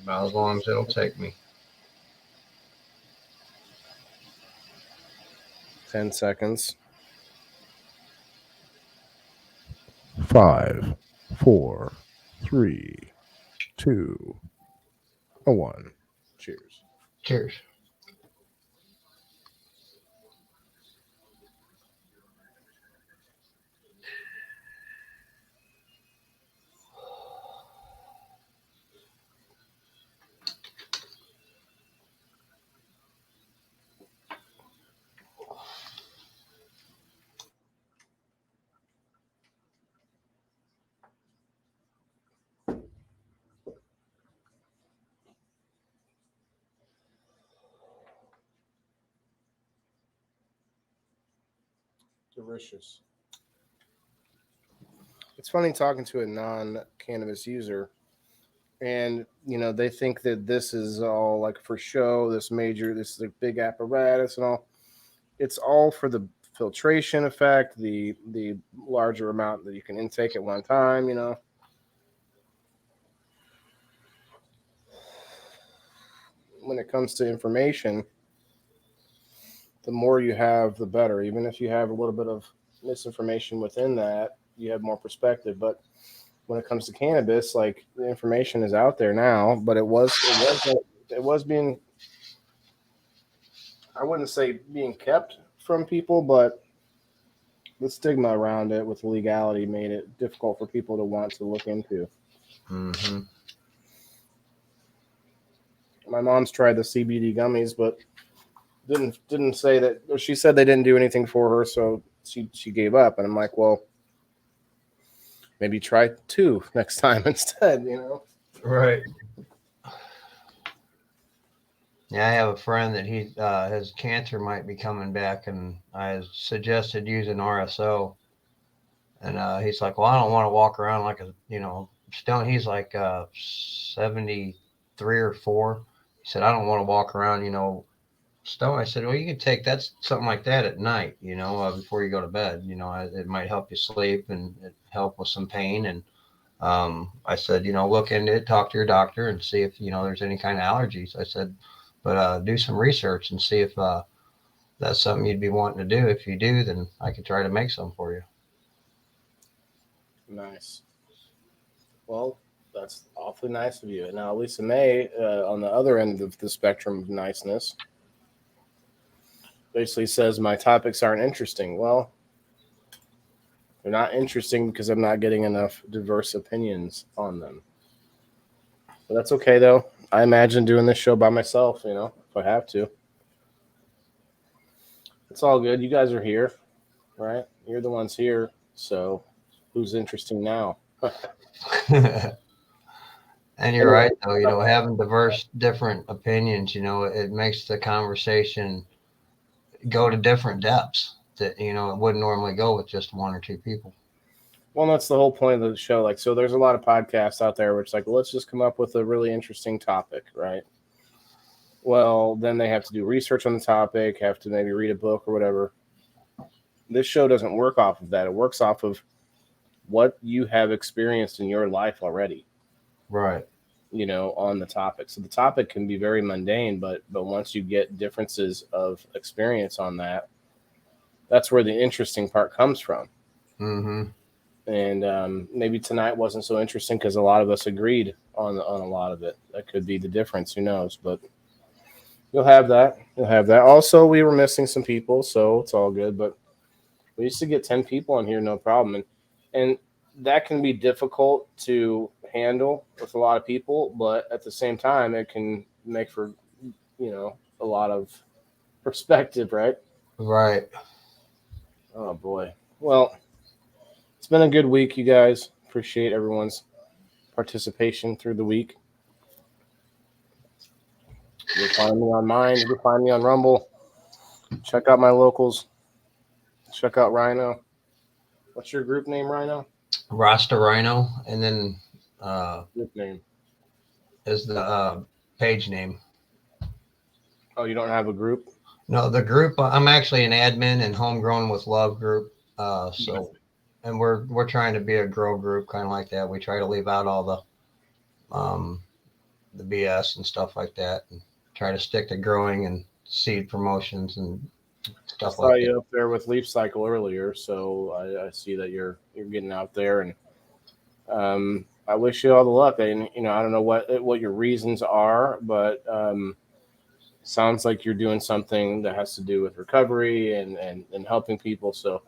About as long as it'll take me. 10 seconds. 5, 4, 3, 2, 1. Cheers. Cheers. Delicious. It's funny talking to a non-cannabis user, and they think that this is all like for show, this like big apparatus and all. It's all for the filtration effect, the larger amount that you can intake at one time, When it comes to information, the more you have, the better. Even if you have a little bit of misinformation within that, you have more perspective. But when it comes to cannabis, like, the information is out there now, but it was being, I wouldn't say being kept from people, but the stigma around it with legality made it difficult for people to want to look into. Mm-hmm. My mom's tried the CBD gummies, but didn't say that. She said they didn't do anything for her, so she gave up. And I'm like, well, maybe try 2 next time instead, Right. Yeah, I have a friend that his cancer might be coming back, and I suggested using RSO, and he's like, well, I don't want to walk around like a stone. He's like 73 or 4. He said, I don't want to walk around stone. I said, well, you can take something like that at night, before you go to bed. It might help you sleep and it help with some pain. And I said, look into it, talk to your doctor and see if there's any kind of allergies. I said, but do some research and see if that's something you'd be wanting to do. If you do, then I could try to make some for you. Nice. Well, that's awfully nice of you. Now, Lisa May, on the other end of the spectrum of niceness, basically says my topics aren't interesting. Well, they're not interesting because I'm not getting enough diverse opinions on them. But that's okay, though. I imagine doing this show by myself, if I have to. It's all good. You guys are here, right? You're the ones here. So who's interesting now? And you're right, though, you know, having diverse, different opinions, you know, it makes the conversation go to different depths that, you know, it wouldn't normally go with just one or two people. Well, that's the whole point of the show. Like, so there's a lot of podcasts out there where it's like, well, let's just come up with a really interesting topic, right? Well, then they have to do research on the topic, have to maybe read a book or whatever. This show doesn't work off of that. It works off of what you have experienced in your life already. Right. You know, on the topic. So the topic can be very mundane, but once you get differences of experience on that, that's where the interesting part comes from. Mm-hmm. And maybe tonight wasn't so interesting because a lot of us agreed on a lot of it. That could be the difference. Who knows? But you'll have that. You'll have that. Also, we were missing some people, so it's all good. But we used to get 10 people on here, no problem. And that can be difficult to handle with a lot of people, but at the same time, it can make for, you know, a lot of perspective, right? Right. Oh, boy. Well, it's been a good week, you guys. Appreciate everyone's participation through the week. You'll find me on mine. You'll find me on Rumble. Check out my locals. Check out Rhino. What's your group name, Rhino? Rasta Rhino, and then group name is the page name. Oh, you don't have a group? No, the group. I'm actually an admin in Homegrown with Love group. So, and we're trying to be a grow group, kind of like that. We try to leave out all the BS and stuff like that, and try to stick to growing and seed promotions and stuff like that. I saw you up there with Leaf Cycle earlier, so I see that you're getting out there, and I wish you all the luck. And you know, I don't know what your reasons are, but sounds like you're doing something that has to do with recovery and helping people. So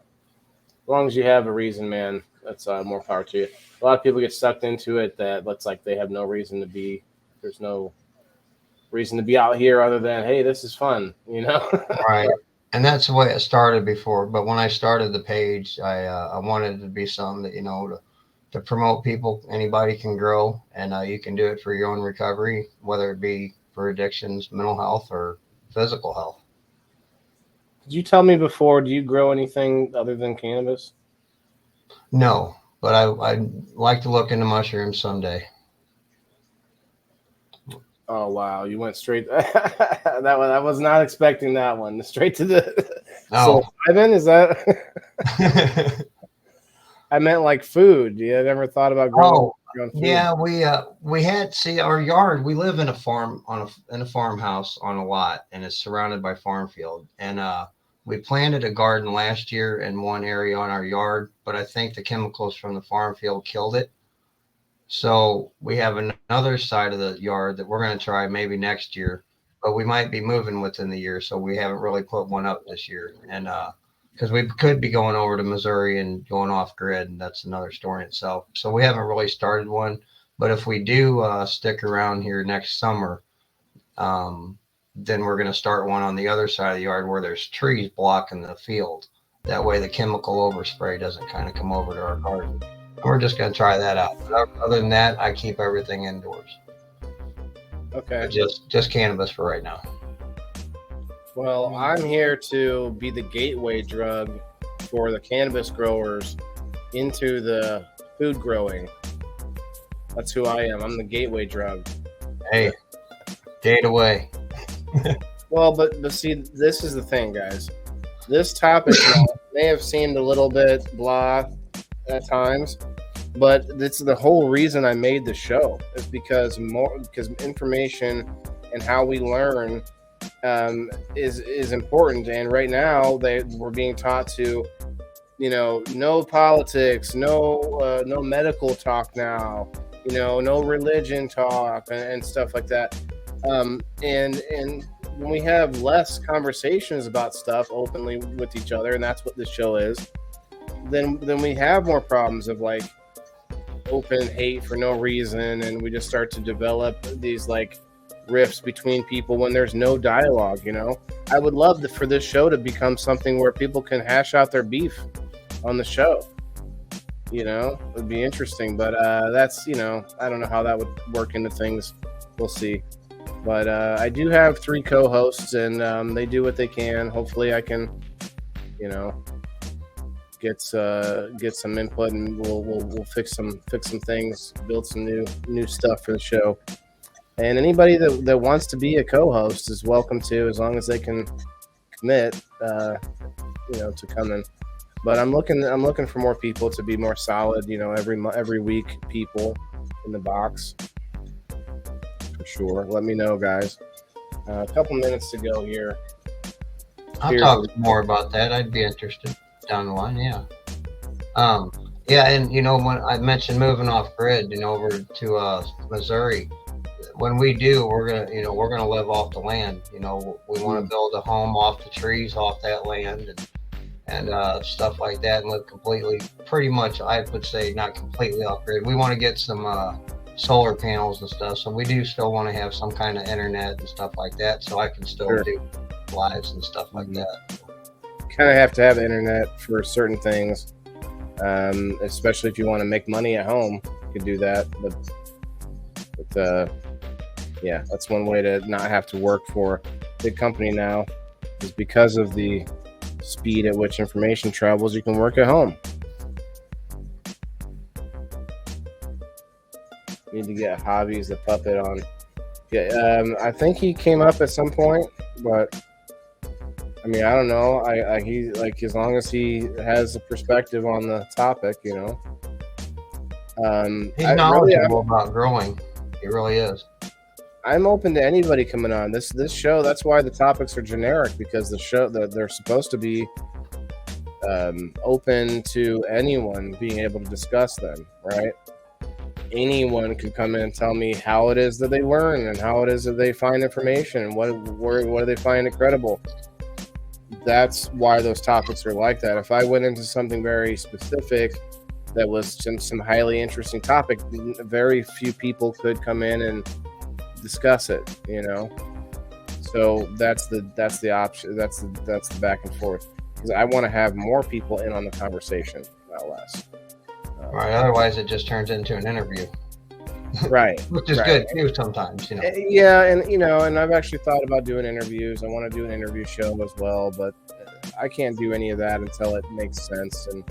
as long as you have a reason, man, that's more power to you. A lot of people get sucked into it that looks like they have no reason to be. There's no reason to be out here other than, hey, this is fun, you know? Right. And that's the way it started before. But when I started the page, I wanted it to be something that, you know, to promote people. Anybody can grow, and you can do it for your own recovery, whether it be for addictions, mental health, or physical health. Did you tell me before, do you grow anything other than cannabis? No, but I'd like to look into mushrooms someday. Oh, wow. You went straight. That one, I was not expecting that one. Straight to the. Oh. Ivan, is that? I meant like food. You never thought about growing food? Yeah, we had, see, our yard, we live in a farm in a farmhouse on a lot, and it's surrounded by farm field. And we planted a garden last year in one area on our yard, but I think the chemicals from the farm field killed it. So we have another side of the yard that we're going to try maybe next year, but we might be moving within the year. So we haven't really put one up this year. And because we could be going over to Missouri and going off grid, and that's another story in itself. So we haven't really started one, but if we do stick around here next summer, then we're going to start one on the other side of the yard where there's trees blocking the field. That way the chemical overspray doesn't kind of come over to our garden. We're just going to try that out. But other than that, I keep everything indoors. Okay. Just cannabis for right now. Well, I'm here to be the gateway drug for the cannabis growers into the food growing. That's who I am. I'm the gateway drug. Hey, date away. Well, but see, this is the thing, guys. This topic may have seemed a little bit blah at times, but it's the whole reason I made the show is because information and how we learn is important. And right now we're being taught to, you know, no politics, no medical talk now, you know, no religion talk and stuff like that. And when we have less conversations about stuff openly with each other, and that's what this show is, then we have more problems of like open hate for no reason, and we just start to develop these like rifts between people when there's no dialogue. You know, I would love for this show to become something where people can hash out their beef on the show. You know, it would be interesting, but that's, you know, I don't know how that would work into things. We'll see. But I do have 3 co-hosts, and they do what they can. Hopefully, I can, you know, get some input, and we'll fix some things, build some new stuff for the show. And anybody that wants to be a co-host is welcome to, as long as they can commit, you know, to coming. But I'm looking for more people to be more solid, you know, every week people in the box. For sure. Let me know, guys. A couple minutes to go here. I'll talk more about that. I'd be interested down the line. Yeah. Yeah. And, you know, when I mentioned moving off grid, you know, over to Missouri, when we do, we're going to live off the land. You know, we want to build a home off the trees, off that land, and stuff like that, and live pretty much, I would say, not completely off grid. We want to get some solar panels and stuff, so we do still want to have some kind of internet and stuff like that, so I can still do lives and stuff like that. Kind of have to have internet for certain things, especially if you want to make money at home. You can do that, but yeah, that's one way to not have to work for a big company now, is because of the speed at which information travels. You can work at home. Need to get Hobbies the puppet on. Yeah, I think he came up at some point, but I mean, I don't know. He, like, as long as he has a perspective on the topic, you know. He's knowledgeable about growing. He really is. I'm open to anybody coming on this show. That's why the topics are generic, because the show they're supposed to be open to anyone being able to discuss them, right? Anyone could come in and tell me how it is that they learn, and how it is that they find information, and what do they find incredible. That's why those topics are like that. If I went into something very specific that was some highly interesting topic, very few people could come in and discuss it, you know. So that's the option. That's the back and forth, because I want to have more people in on the conversation, not less. Right. Otherwise, it just turns into an interview. Right. Which is good too sometimes, you know. Yeah, and you know, and I've actually thought about doing interviews. I want to do an interview show as well, but I can't do any of that until it makes sense. And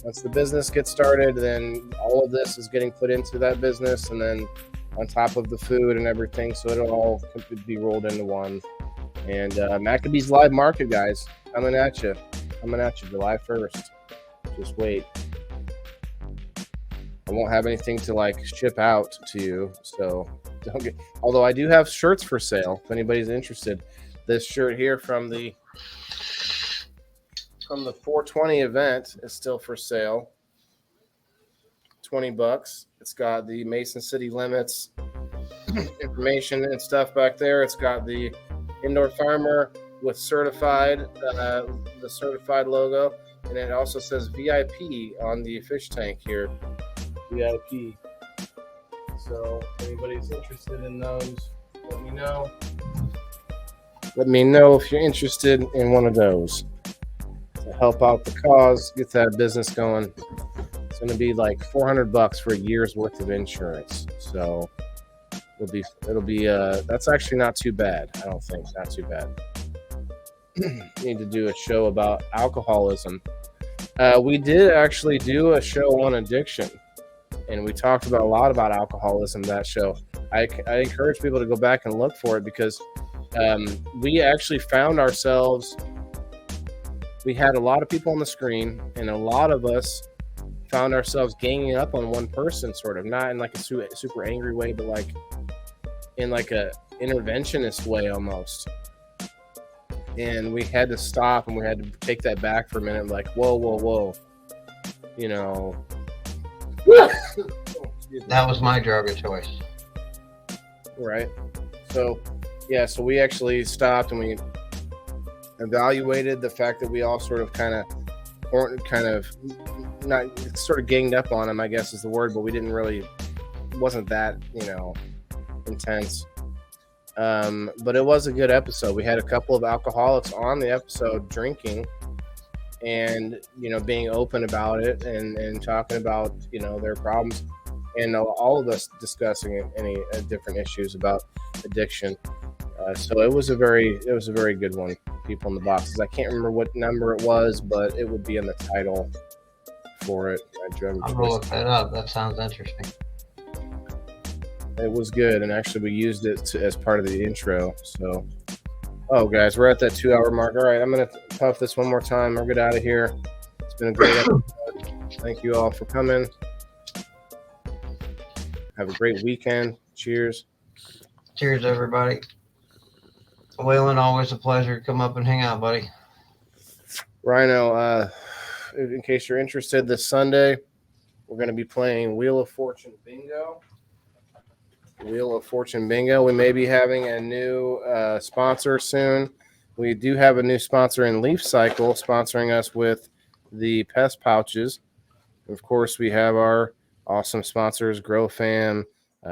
once the business gets started, then all of this is getting put into that business, and then on top of the food and everything, so it'll all be rolled into one. And Maccabee's Live Market, guys, coming at you July 1st. Just wait. I won't have anything to like ship out to you, so don't get. Although I do have shirts for sale if anybody's interested. This shirt here from the 420 event is still for sale. $20. It's got the Mason City limits information and stuff back there. It's got the indoor farmer with certified, the certified logo, and it also says VIP on the fish tank here. VIP. So if anybody's interested in those, let me know. Let me know if you're interested in one of those to help out the cause, get that business going. It's going to be like $400 for a year's worth of insurance. So it'll be that's actually not too bad. I don't think not too bad. Need to do a show about alcoholism. We did actually do a show on addiction, and we talked about a lot about alcoholism. That show, I encourage people to go back and look for it, because we actually found ourselves. We had a lot of people on the screen, and a lot of us found ourselves ganging up on one person, sort of, not in like a super angry way, but like in like a interventionist way almost. And we had to stop, and we had to take that back for a minute, like, whoa, you know. That was my drug of choice. Right. So, yeah, so we actually stopped, and we evaluated the fact that we all sort of kind of not sort of ganged up on him, I guess is the word, but we didn't really, wasn't that, you know, intense. But it was a good episode. We had a couple of alcoholics on the episode drinking and, being open about it and talking about, their problems, and all of us discussing any different issues about addiction. So it was a very good one. People in the boxes. I can't remember what number it was, but it would be in the title for it. I'm gonna look that up. That sounds interesting. It was good, and actually we used it as part of the intro. So, guys, we're at that 2-hour mark. All right, I'm gonna puff this one more time. We'll get out of here. It's been a great episode. Thank you all for coming. Have a great weekend. Cheers. Cheers, everybody. Waylon, always a pleasure to come up and hang out, buddy. Rhino, in case you're interested, this Sunday we're going to be playing Wheel of Fortune Bingo. Wheel of Fortune Bingo. We may be having a new sponsor soon. We do have a new sponsor in Leaf Cycle sponsoring us with the pest pouches. Of course, we have our awesome sponsors, GrowFam,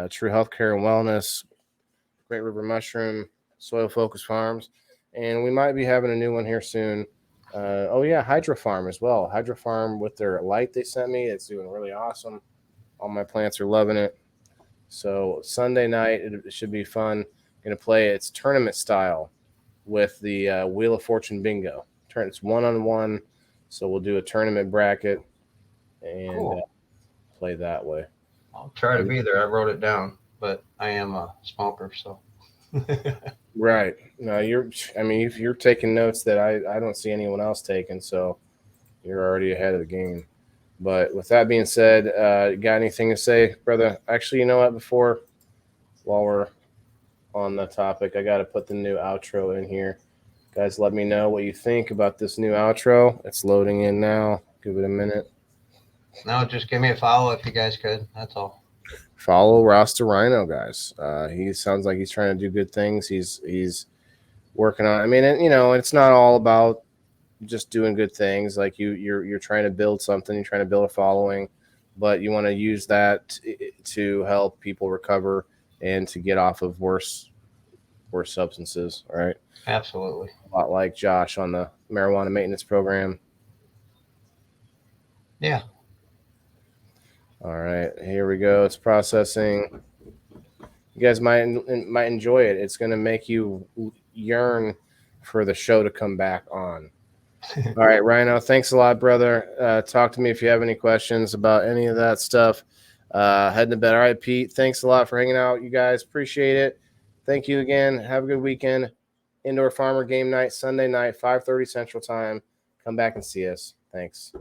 True Healthcare and Wellness, Great River Mushroom, Soil Focus Farms, and we might be having a new one here soon. Hydro Farm as well. Hydro Farm with their light they sent me. It's doing really awesome. All my plants are loving it. So Sunday night, it should be fun. Going to play it's tournament style with the Wheel of Fortune Bingo. It's 1-on-1, so we'll do a tournament bracket and play that way. I'll try to be there. I wrote it down, but I am a smoker, so. Right. No, if you're taking notes that I don't see anyone else taking, so you're already ahead of the game. But with that being said, got anything to say, brother? Actually, you know what? While we're on the topic, I got to put the new outro in here. Guys, let me know what you think about this new outro. It's loading in now. Give it a minute. No, just give me a follow if you guys could. That's all. Follow Rasta Rhino, guys. He sounds like he's trying to do good things. He's working on. I mean, it's not all about just doing good things. Like you're trying to build something. You're trying to build a following, but you want to use that to help people recover and to get off of worse substances. All right. Absolutely. A lot like Josh on the marijuana maintenance program. Yeah. All right, here we go. It's processing. You guys might enjoy it. It's going to make you yearn for the show to come back on. All right, Rhino, thanks a lot, brother. Talk to me if you have any questions about any of that stuff. Heading to bed. All right, Pete, thanks a lot for hanging out. You guys appreciate it. Thank you again. Have a good weekend. Indoor Farmer Game Night, Sunday night, 5:30 Central Time. Come back and see us. Thanks.